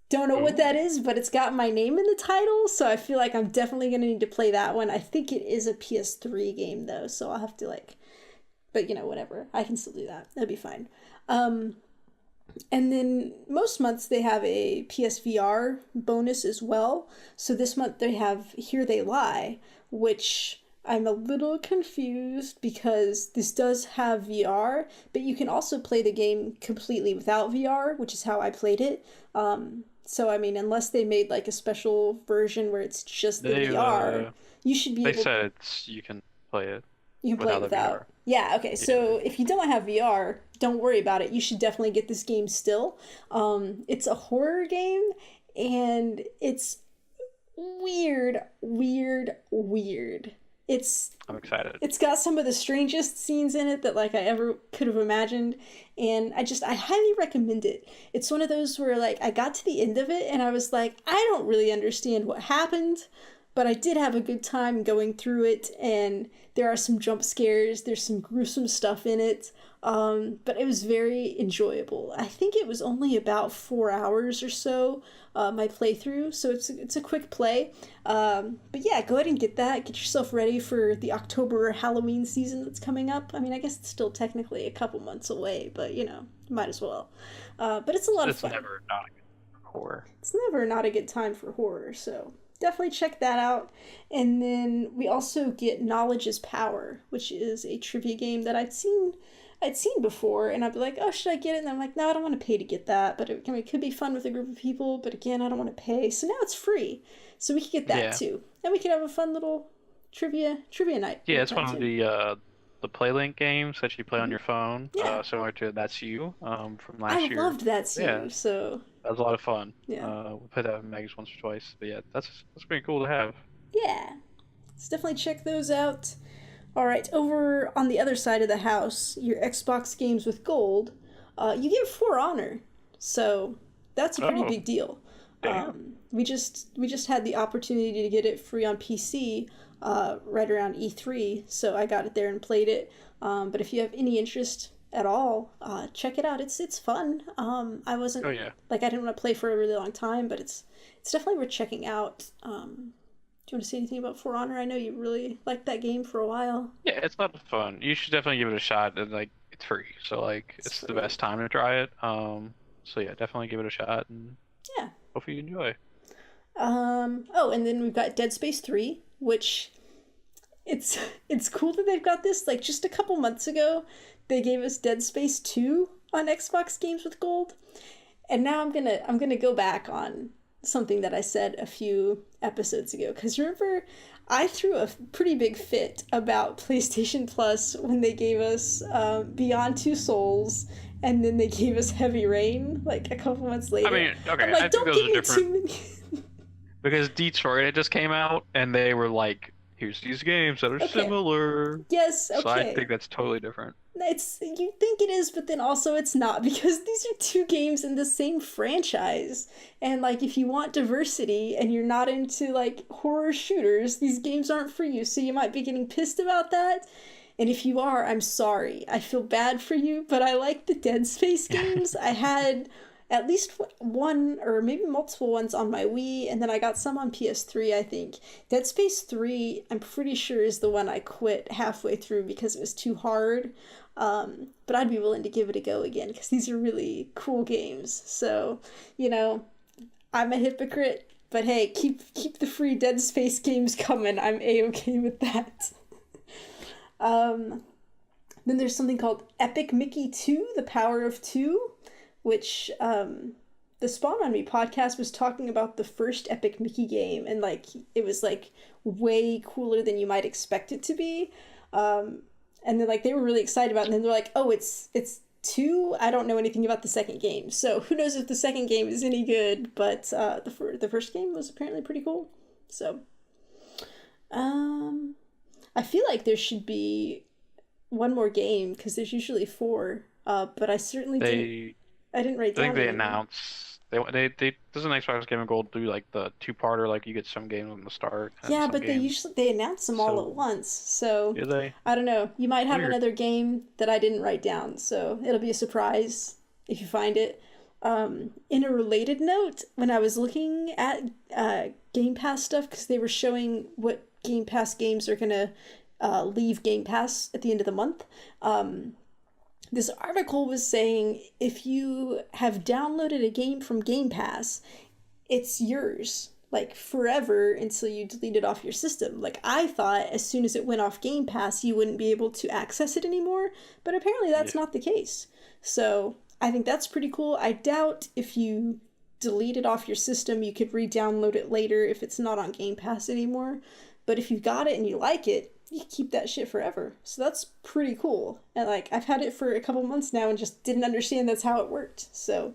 Don't know what Ooh. that is, but it's got my name in the title, so I feel like I'm definitely going to need to play that one. I think it is a PS3 game though, so I'll have to like but whatever. I can still do that. That'd be fine. Um And then most months they have a PSVR bonus as well. So this month they have Here They Lie, which I'm a little confused because this does have VR, but you can also play the game completely without VR, which is how I played it. So I mean, unless they made like a special version where it's just the They VR, you should be they able said you can play it you can play it without the without. VR. Yeah, okay. Yeah. So if you don't have VR, don't worry about it. You should definitely get this game still. It's a horror game and it's weird, weird, weird. I'm excited. It's got some of the strangest scenes in it that like I ever could have imagined, and I highly recommend it. It's one of those where like I got to the end of it and I was like, I don't really understand what happened, but I did have a good time going through it, and there are some jump scares, there's some gruesome stuff in it. But it was very enjoyable. I think it was only about 4 hours or so, my playthrough, so it's a quick play. But yeah, go ahead and get that. Get yourself ready for the October Halloween season that's coming up. I mean, I guess it's still technically a couple months away, but you know, might as well. But it's a lot of fun. It's never not a good horror. It's never not a good time for horror, so definitely check that out. And then we also get Knowledge is Power, which is a trivia game that I'd seen before, and I'd be like, oh, should I get it? And I'm like, no, I don't want to pay to get that, but it could be fun with a group of people, but again, I don't want to pay. So now it's free. So we could get that too. And we could have a fun little trivia night. Yeah, it's one of the PlayLink games that you play on your phone, Yeah. similar to That's You from last year. I loved That's You, Yeah. so That was a lot of fun. yeah. We played that with Megs once or twice, but yeah, that's pretty cool to have. Yeah. Let's definitely check those out. All right, over on the other side of the house, your Xbox games with gold, you get For Honor, so that's a pretty Oh, big deal. damn. We just had the opportunity to get it free on PC, right around E3, so I got it there and played it. But if you have any interest at all, check it out. It's fun. I wasn't Oh yeah. like I didn't want to play for a really long time, but it's definitely worth checking out. Do you want to say anything about For Honor? I know you really liked that game for a while. Yeah, it's a lot of fun. You should definitely give it a shot. And like, it's free, so like, it's the Free. best time to try it. So yeah, definitely give it a shot, and Yeah. hopefully you enjoy. Oh, and then we've got Dead Space 3, which it's it's cool that they've got this. Like just a couple months ago, they gave us Dead Space 2 on Xbox Games with Gold. And now I'm gonna go back on something that I said a few episodes ago. Because remember, I threw a pretty big fit about PlayStation Plus when they gave us Beyond Two Souls, and then they gave us Heavy Rain like a couple months later. I mean, okay, I'm like, I think don't those give are me different too many. because Detroit had just came out, and they were like, "Here's these games that are Okay. similar." Yes, So I okay. think that's totally different. It's you think it is, but then also it's not because these are two games in the same franchise. And like if you want diversity and you're not into like horror shooters, these games aren't for you. So you might be getting pissed about that. And if you are, I'm sorry. I feel bad for you, but I like the Dead Space games. I had at least one or maybe multiple ones on my Wii, and then I got some on PS3, I think. Dead Space 3, I'm pretty sure, is the one I quit halfway through because it was too hard. But I'd be willing to give it a go again because these are really cool games. So, you know, I'm a hypocrite, but hey, keep the free Dead Space games coming. I'm A-okay with that. Then there's something called Epic Mickey 2, The Power of Two, which the Spawn on Me podcast was talking about the first Epic Mickey game, and like it was like way cooler than you might expect it to be. And then like they were really excited about it, and then they're like, oh, it's two. I don't know anything about the second game, so who knows if the second game is any good, but the first game was apparently pretty cool. So I feel like there should be one more game because there's usually four, but I certainly didn't write I down think they any. announced they doesn't Xbox Game and Gold do like the two-parter, like you get some games on the start and Yeah, some but games. they announce them all So at once. So do they? I don't know. You might have Weird. another game that I didn't write down, so it'll be a surprise if you find it. In a related note, when I was looking at Game Pass stuff, because they were showing what Game Pass games are gonna leave Game Pass at the end of the month, this article was saying if you have downloaded a game from Game Pass, it's yours, like forever until you delete it off your system. Like I thought as soon as it went off Game Pass, you wouldn't be able to access it anymore, but apparently Yeah. that's not the case. So I think that's pretty cool. I doubt if you delete it off your system, you could re-download it later if it's not on Game Pass anymore. But if you got it and you like it, you can keep that shit forever. So that's pretty cool. And like I've had it for a couple months now and just didn't understand that's how it worked. So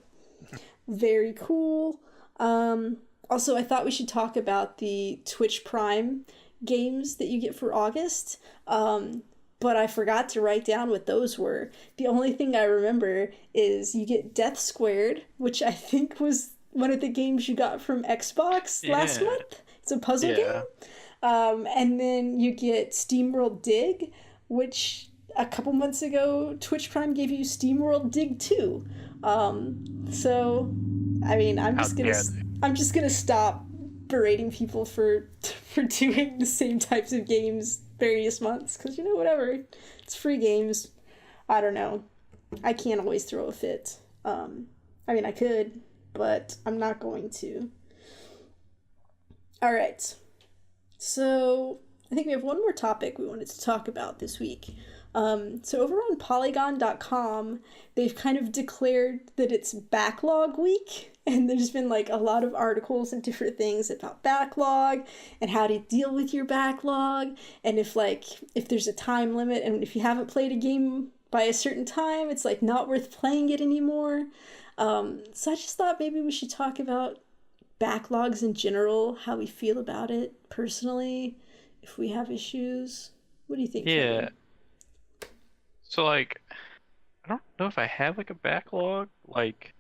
very cool. Also, I thought we should talk about the Twitch Prime games that you get for August. But I forgot to write down what those were. The only thing I remember is you get Death Squared, which I think was one of the games you got from Xbox last Yeah. month. It's a puzzle Yeah. game. And then you get SteamWorld Dig, which a couple months ago Twitch Prime gave you SteamWorld Dig 2. So I mean, I'm How just gonna dare they? I'm just gonna stop berating people for doing the same types of games various months because whatever, it's free games. I don't know. I can't always throw a fit. I mean, I could, but I'm not going to. All right. So I think we have one more topic we wanted to talk about this week. So over on Polygon.com, they've kind of declared that it's backlog week, and there's been like a lot of articles and different things about backlog and how to deal with your backlog, and if there's a time limit, and if you haven't played a game by a certain time, it's like not worth playing it anymore. So I just thought maybe we should talk about backlogs in general, how we feel about it personally, if we have issues. What do you think, Yeah. Cody? So like, I don't know if I have like a backlog. Like,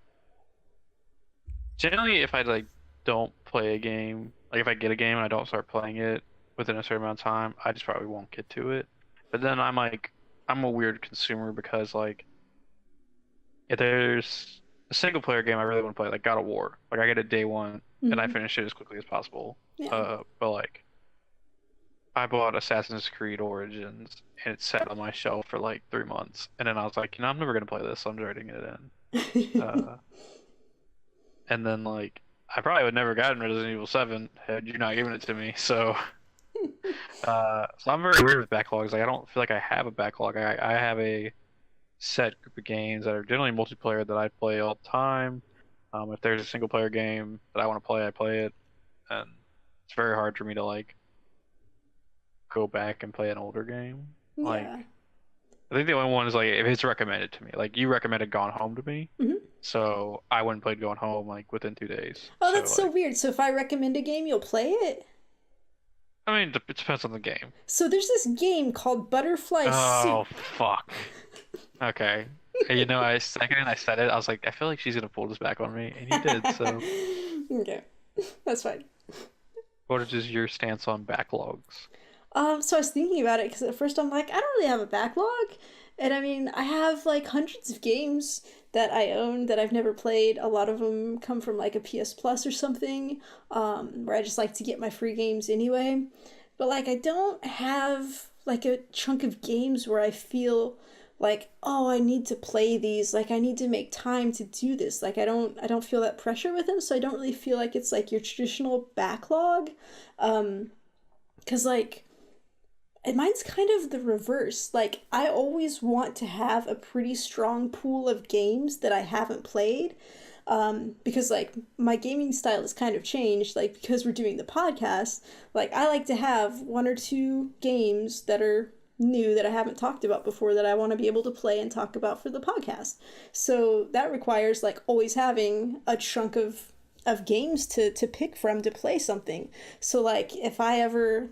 generally, if I like don't play a game, like if I get a game and I don't start playing it within a certain amount of time, I just probably won't get to it. But then I'm a weird consumer because like, if there's a single player game I really want to play, like God of War, like I get it day one and I Mhm. finish it as quickly as possible. Yeah. But like, I bought Assassin's Creed Origins and it sat on my shelf for like 3 months, and then I was like, I'm never gonna play this, so I'm trading it in. And then like I probably would never gotten Resident Evil 7 had you not given it to me. So I'm very weird with backlogs. Like I don't feel like I have a backlog. I have a set group of games that are generally multiplayer that I play all the time. If there's a single player game that I want to play, I play it, and it's very hard for me to like go back and play an older game. Like Yeah. I think the only one is like if it's recommended to me. Like you recommended Gone Home to me, Hmm. so I went and played Gone Home like within 2 days. Oh, So that's so like weird. So if I recommend a game, you'll play it? I mean it depends on the game. So there's this game called Butterfly Oh Soup. fuck. Okay. And, I second I said it, I was like, I feel like she's gonna pull this back on me, and you did. So Okay. That's fine. what is just your stance on backlogs? So I was thinking about it because at first I'm like, I don't really have a backlog. And I mean, I have like hundreds of games that I own that I've never played. A lot of them come from like a PS Plus or something, where I just like to get my free games anyway. But like, I don't have like a chunk of games where I feel like, oh, I need to play these. Like, I need to make time to do this. Like, I don't feel that pressure with them. So I don't really feel like it's like your traditional backlog. Because like, and mine's kind of the reverse. Like, I always want to have a pretty strong pool of games that I haven't played. Because, like, my gaming style has kind of changed. Like, because we're doing the podcast, like, I like to have one or two games that are new that I haven't talked about before that I want to be able to play and talk about for the podcast. So that requires, like, always having a chunk of games to pick from to play something. So, like, if I ever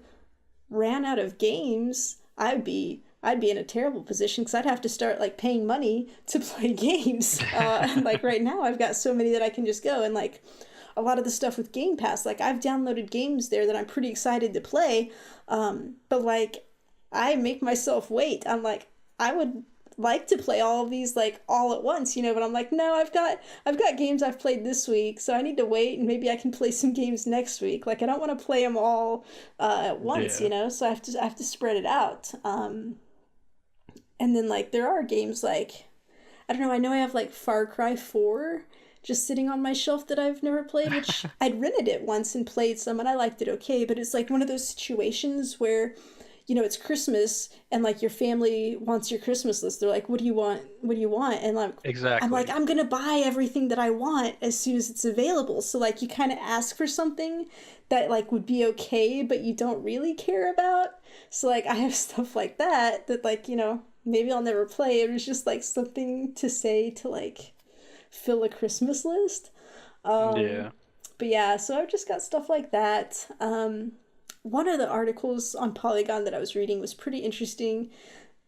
ran out of games, I'd be in a terrible position because I'd have to start like paying money to play games. And like right now, I've got so many that I can just go and like a lot of the stuff with Game Pass. Like I've downloaded games there that I'm pretty excited to play, but like I make myself wait. I'm like I would like to play all of these like all at once, but I'm like no, I've got games I've played this week, so I need to wait and maybe I can play some games next week. Like I don't want to play them all at once, Yeah. so I have to spread it out. And then like there are games like I don't know, I know I have like Far Cry 4 just sitting on my shelf that I've never played, which I'd rented it once and played some and I liked it okay, but it's like one of those situations where it's Christmas and like your family wants your Christmas list. They're like, "What do you want? What do you want?" And like I'm like, Exactly. "I'm going to buy everything that I want as soon as it's available." So like you kind of ask for something that like would be okay, but you don't really care about. So like I have stuff like that like, maybe I'll never play. It was just like something to say to like fill a Christmas list. Um, Yeah. but yeah, so I've just got stuff like that. One of the articles on Polygon that I was reading was pretty interesting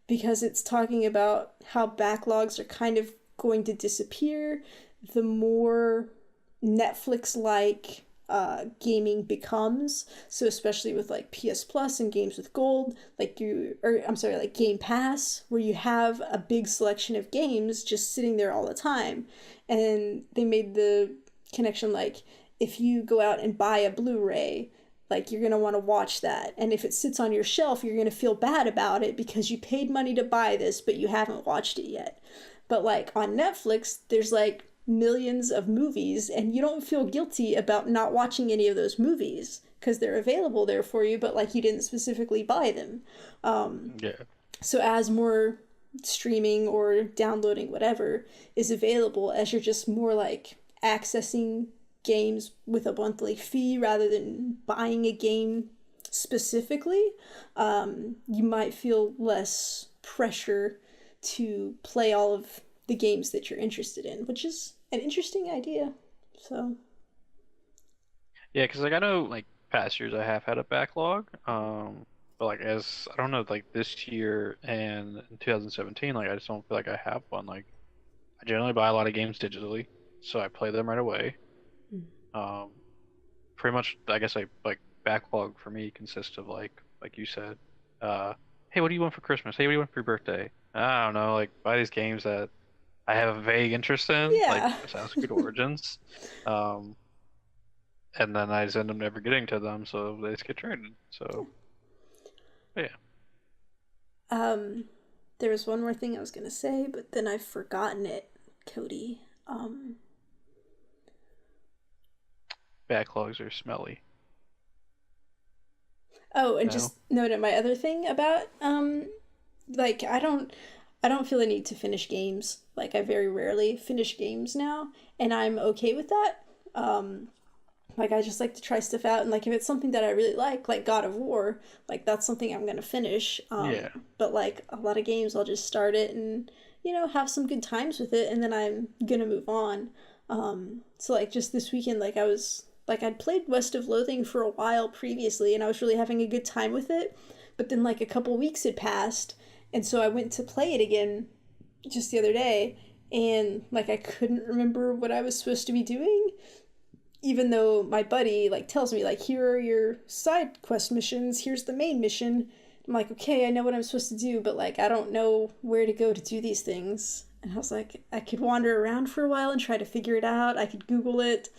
because it's talking about how backlogs are kind of going to disappear the more Netflix like gaming becomes. So especially with like PS Plus and games with gold, I'm sorry, like Game Pass, where you have a big selection of games just sitting there all the time. And they made the connection like if you go out and buy a Blu-ray, like you're going to want to watch that. And if it sits on your shelf, you're going to feel bad about it because you paid money to buy this, but you haven't watched it yet. But like on Netflix, there's like millions of movies and you don't feel guilty about not watching any of those movies because they're available there for you, but like you didn't specifically buy them. Yeah. So as more streaming or downloading whatever is available, as you're just more like accessing games with a monthly fee rather than buying a game specifically, you might feel less pressure to play all of the games that you're interested in, which is an interesting idea. So, Yeah, because like I know like past years I have had a backlog. But like as I don't know, like this year and in 2017, like I just don't feel like I have one. Like I generally buy a lot of games digitally, so I play them right away. Um, Pretty much I guess like backlog for me consists of like you said, uh, hey, what do you want for Christmas? Hey, what do you want for your birthday? I don't know, like buy these games that I have a vague interest in, like yeah. Assassin's Creed Origins. Um, and then I just end up never getting to them, so they just get traded. So, but yeah, um, there was one more thing I was gonna say, but then I've forgotten it, Cody. backlogs are smelly. Oh, and No? just note my other thing about like I don't feel the need to finish games. Like I very rarely finish games now, and I'm okay with that. Um like I just like to try stuff out and like if it's something that I really like God of War, like that's something I'm going to finish. Yeah. But like a lot of games I'll just start it and have some good times with it and then I'm going to move on. So like just this weekend like I was like I'd played West of Loathing for a while previously and I was really having a good time with it, but then like a couple weeks had passed and so I went to play it again just the other day and like I couldn't remember what I was supposed to be doing even though my buddy like tells me like here are your side quest missions, here's the main mission. I'm like, okay, I know what I'm supposed to do, but like I don't know where to go to do these things. And I was like, I could wander around for a while and try to figure it out. I could Google it,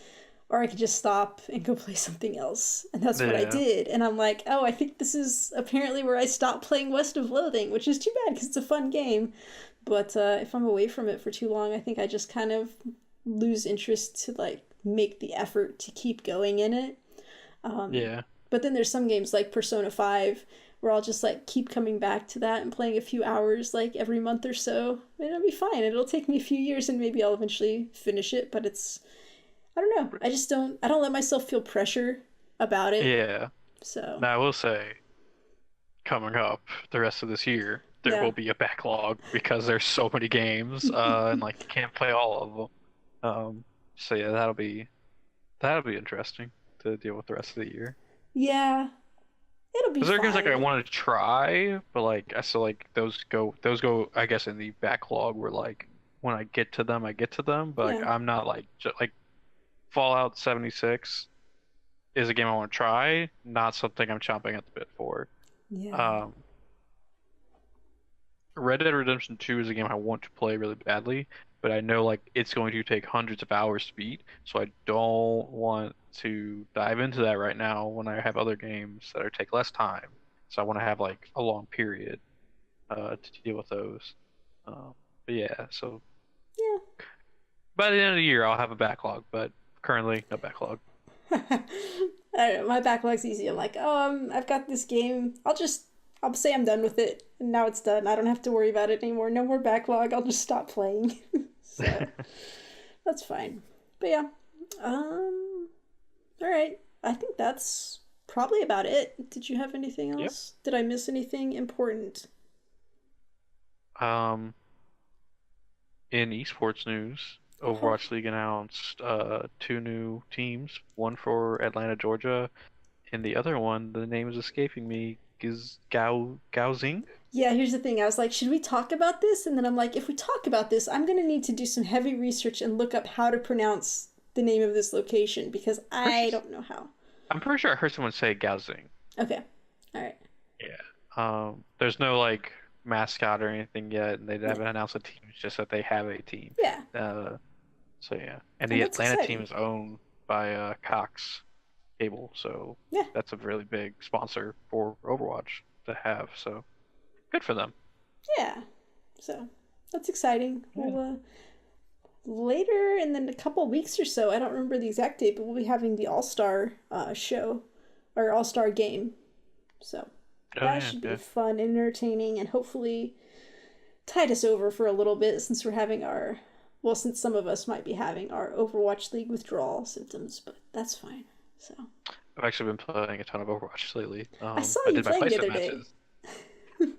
or I could just stop and go play something else. And that's what I Yeah. did. And I'm like, oh, I think this is apparently where I stopped playing West of Loathing, which is too bad because it's a fun game. But if I'm away from it for too long, I think I just kind of lose interest to like make the effort to keep going in it. Yeah. But then there's some games like Persona 5 where I'll just like keep coming back to that and playing a few hours like every month or so. And it'll be fine. It'll take me a few years and maybe I'll eventually finish it, but it's I don't know. I don't let myself feel pressure about it. Yeah. So, Now I will say, coming up the rest of this year, there yeah. will be a backlog because there's so many games, and like you can't play all of them. So yeah, that'll be interesting to deal with the rest of the year. Yeah, it'll be Because there are games like I fine. want to try, but like I still like those go I guess in the backlog where like when I get to them I get to them, but like Yeah. I'm not like like Fallout 76 is a game I want to try, not something I'm chomping at the bit for. Yeah. Um, Red Dead Redemption 2 is a game I want to play really badly, but I know like it's going to take hundreds of hours to beat, so I don't want to dive into that right now when I have other games that are take less time. So I want to have like a long period to deal with those. But yeah, so by the end of the year, I'll have a backlog, but currently no backlog. I don't know, my backlog's easy. I'm like, oh, I've got this game. I'll say I'm done with it, and now it's done. I don't have to worry about it anymore. No more backlog. I'll just stop playing. So that's fine. But yeah, all right. I think that's probably about it. Did you have anything Yep. else? Did I miss anything important? Um, in esports news, Oh, Overwatch League announced two new teams, one for Atlanta, Georgia, and the other one, the name is escaping me, is Gaozing? yeah, here's the thing. I was like, should we talk about this? And then I'm like, if we talk about this, I'm going to need to do some heavy research and look up how to pronounce the name of this location because I Pretty, don't know how. I'm pretty sure I heard someone say Gaozing. Okay. All right. Yeah. There's no like mascot or anything yet, and they Yeah. haven't announced a team. It's just that they have a team. Yeah. So yeah, and And the that's Atlanta team exciting. is owned by Cox Cable, so Yeah. that's a really big sponsor for Overwatch to have. So good for them. Yeah. So that's exciting. Yeah. We'll, later in a couple weeks or so, I don't remember the exact date, but we'll be having the All Star show or All Star game. So Oh that yeah, should be yeah. fun and entertaining and hopefully tide us over for a little bit since we're having well, since some of us might be having our Overwatch League withdrawal symptoms, but that's fine. So I've actually been playing a ton of Overwatch lately. I saw I you did my playing the other placement day. matches.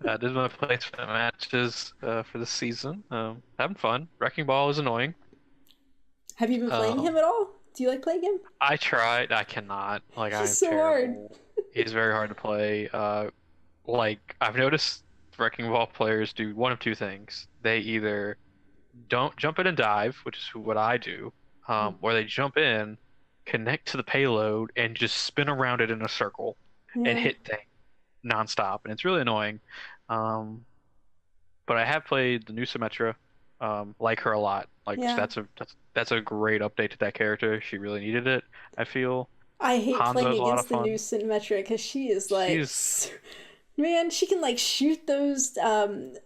I did my placement matches for the season. Having fun. Wrecking Ball is annoying. Have you been playing him Um, at all? Do you like playing him? I tried. I cannot. Like He's I'm so hard. terrible. He's very hard to play. Like I've noticed Wrecking Ball players do one of two things. They either don't jump in and dive, which is what I do, or they jump in, connect to the payload, and just spin around it in a circle and Yeah. hit things nonstop, and it's really annoying. Um, but I have played the new Symmetra, like her a lot. Like Yeah. that's a great update to that character. She really needed it, I feel. I hate playing Hanzo's a lot of against the new fun. Symmetra because she is like, She's man, she can like shoot those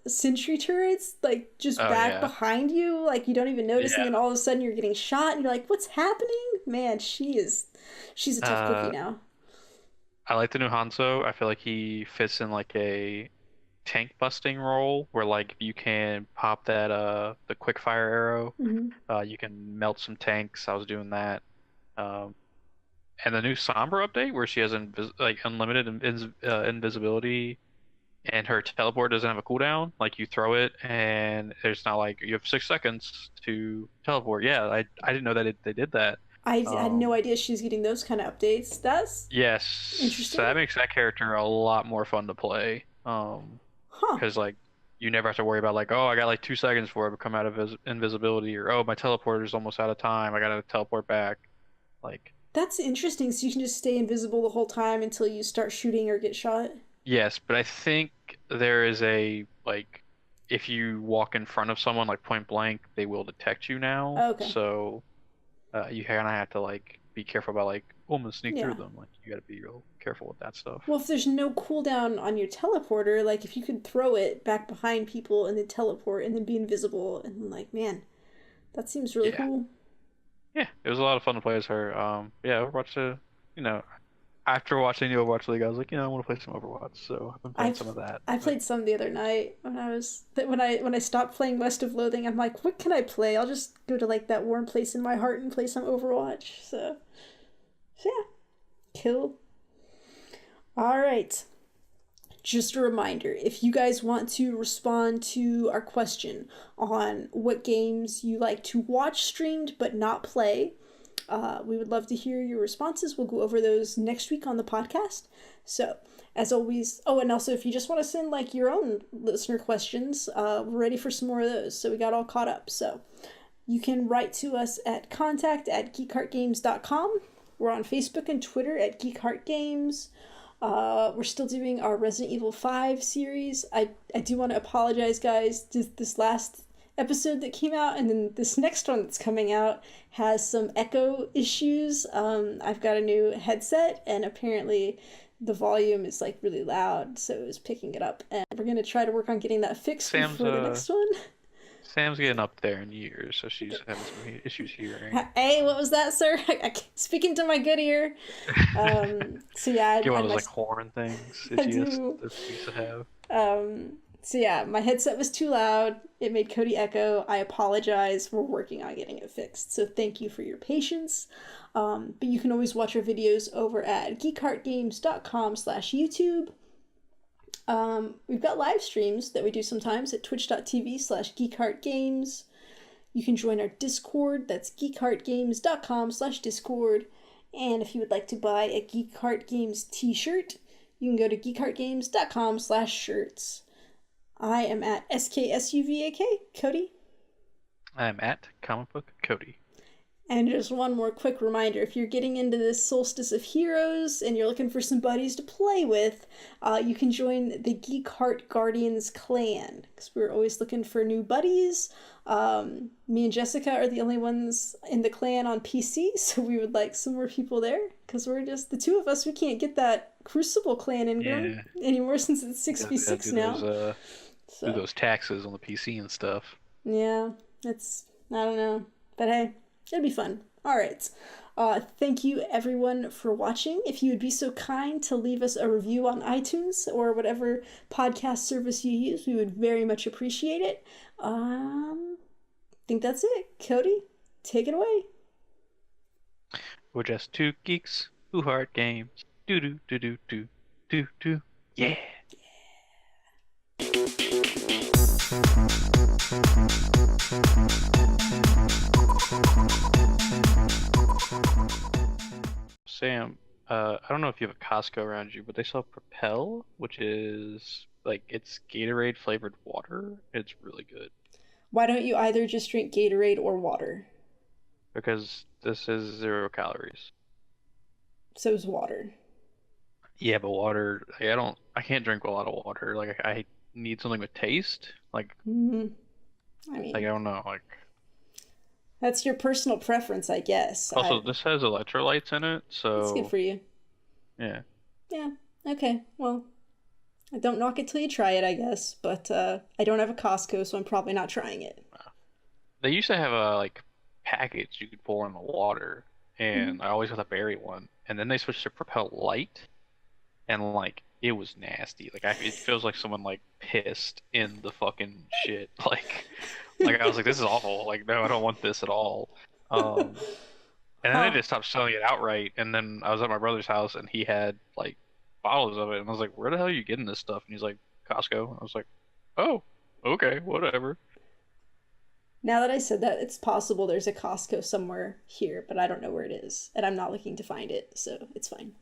sentry turrets like just oh back yeah. behind you, like you don't even notice, and Yeah. then all of a sudden you're getting shot, and you're like, what's happening? Man, she's a tough cookie Uh, now. I like the new Hanzo. I feel like he fits in like a tank busting role where like you can pop that the quick fire arrow. Hmm. You can melt some tanks. I was doing that. Um, and the new Sombra update where she has like unlimited invisibility and her teleport doesn't have a cooldown. Like you throw it and there's not like you have 6 seconds to teleport. Yeah, I didn't know that they did that. I had no Um, idea she's getting those kind of updates. That's yes, so interesting. that makes that character a lot more fun to play. Huh. Because like you never have to worry about like, oh, I got like 2 seconds for it to come out of invisibility, or oh, my teleporter's almost out of time. I gotta teleport back. Like, That's interesting. So you can just stay invisible the whole time until you start shooting or get shot. yes, but I think there is a like, if you walk in front of someone like point blank, they will detect you now. Okay. So you kind of have to like be careful about like, oh, I'm gonna sneak through Yeah. them. Like, you gotta be real careful with that stuff. Well, if there's no cooldown on your teleporter, like if you could throw it back behind people and then teleport and then be invisible, and like, man, that seems really Yeah, cool. yeah, it was a lot of fun to play as her. Yeah, Overwatch. You know, after watching the Overwatch League, I was like, I want to play some Overwatch, so I've been playing I've some of that. I But played some the other night when I was when I stopped playing West of Loathing. I'm like, what can I play? I'll just go to like that warm place in my heart and play some Overwatch. So yeah, cool. All right. Just a reminder, if you guys want to respond to our question on what games you like to watch streamed but not play, we would love to hear your responses. We'll go over those next week on the podcast. So, as always, oh, and also if you just want to send like your own listener questions, we're ready for some more of those. So we got all caught up. So you can write to us at contact@geekheartgames.com. We're on Facebook and Twitter at geekheartgames. We're still doing our Resident Evil 5 series. I do want to apologize, guys. This last episode that came out and then this next one that's coming out has some echo issues. I've got a new headset and apparently the volume is like really loud, so it was picking it up. And we're going to try to work on getting that fixed Sam's before the next one. Sam's getting up there in years, so she's having some issues hearing. Hey, what was that, sir? Speaking to my good ear. So yeah, Get one I, of those my, like horn things I that do. we used to have. So yeah, my headset was too loud. It made Cody echo. I apologize. We're working on getting it fixed. So thank you for your patience. But you can always watch our videos over at geekheartgames.com/YouTube. We've got live streams that we do sometimes at twitch.tv/geekheartgames. You can join our Discord. That's geekheartgames.com/Discord. And if you would like to buy a Geek Heart Games t-shirt, you can go to geekheartgames.com/shirts. I am at SKSUVAK, Cody. I'm at Comic Book Cody. And just one more quick reminder, if you're getting into this Solstice of Heroes and you're looking for some buddies to play with, you can join the Geek Heart Guardians clan, because we're always looking for new buddies. Me and Jessica are the only ones in the clan on PC, so we would like some more people there, because we're just the two of us. We can't get that Crucible clan in anymore since it's 6v6 now. Do those taxes on the PC and stuff. Yeah, I don't know. But hey, it'll be fun. All right. Thank you, everyone, for watching. If you would be so kind to leave us a review on iTunes or whatever podcast service you use, we would very much appreciate it. I think that's it. Cody, take it away. We're just two geeks who heart games. Do do do do do do do. Yeah. Sam, I don't know if you have a Costco around you, but they sell Propel, which is like it's Gatorade flavored water. It's really good. Why don't you either just drink Gatorade or water? Because this is 0 calories. So is water. Yeah, but water, like, I can't drink a lot of water. Like I need something with taste. Like, I mean, I don't know. Like, that's your personal preference, I guess. also, this has electrolytes in it, so That's good for you. Yeah. Yeah. Okay. Well, I don't knock it till you try it, I guess. But I don't have a Costco, so I'm probably not trying it. They used to have a like package you could pour in the water, and I always got the berry one. And then they switched to Propel Light, and like it was nasty. Like it feels like someone like pissed in the fucking shit. Like I was like, this is awful. Like no, I don't want this at all. And then they just stopped selling it outright. And then I was at my brother's house, and he had like bottles of it, and I was like, where the hell are you getting this stuff? And he's like, Costco. And I was like, oh, okay, whatever. Now that I said that, it's possible there's a Costco somewhere here, but I don't know where it is, and I'm not looking to find it, so it's fine.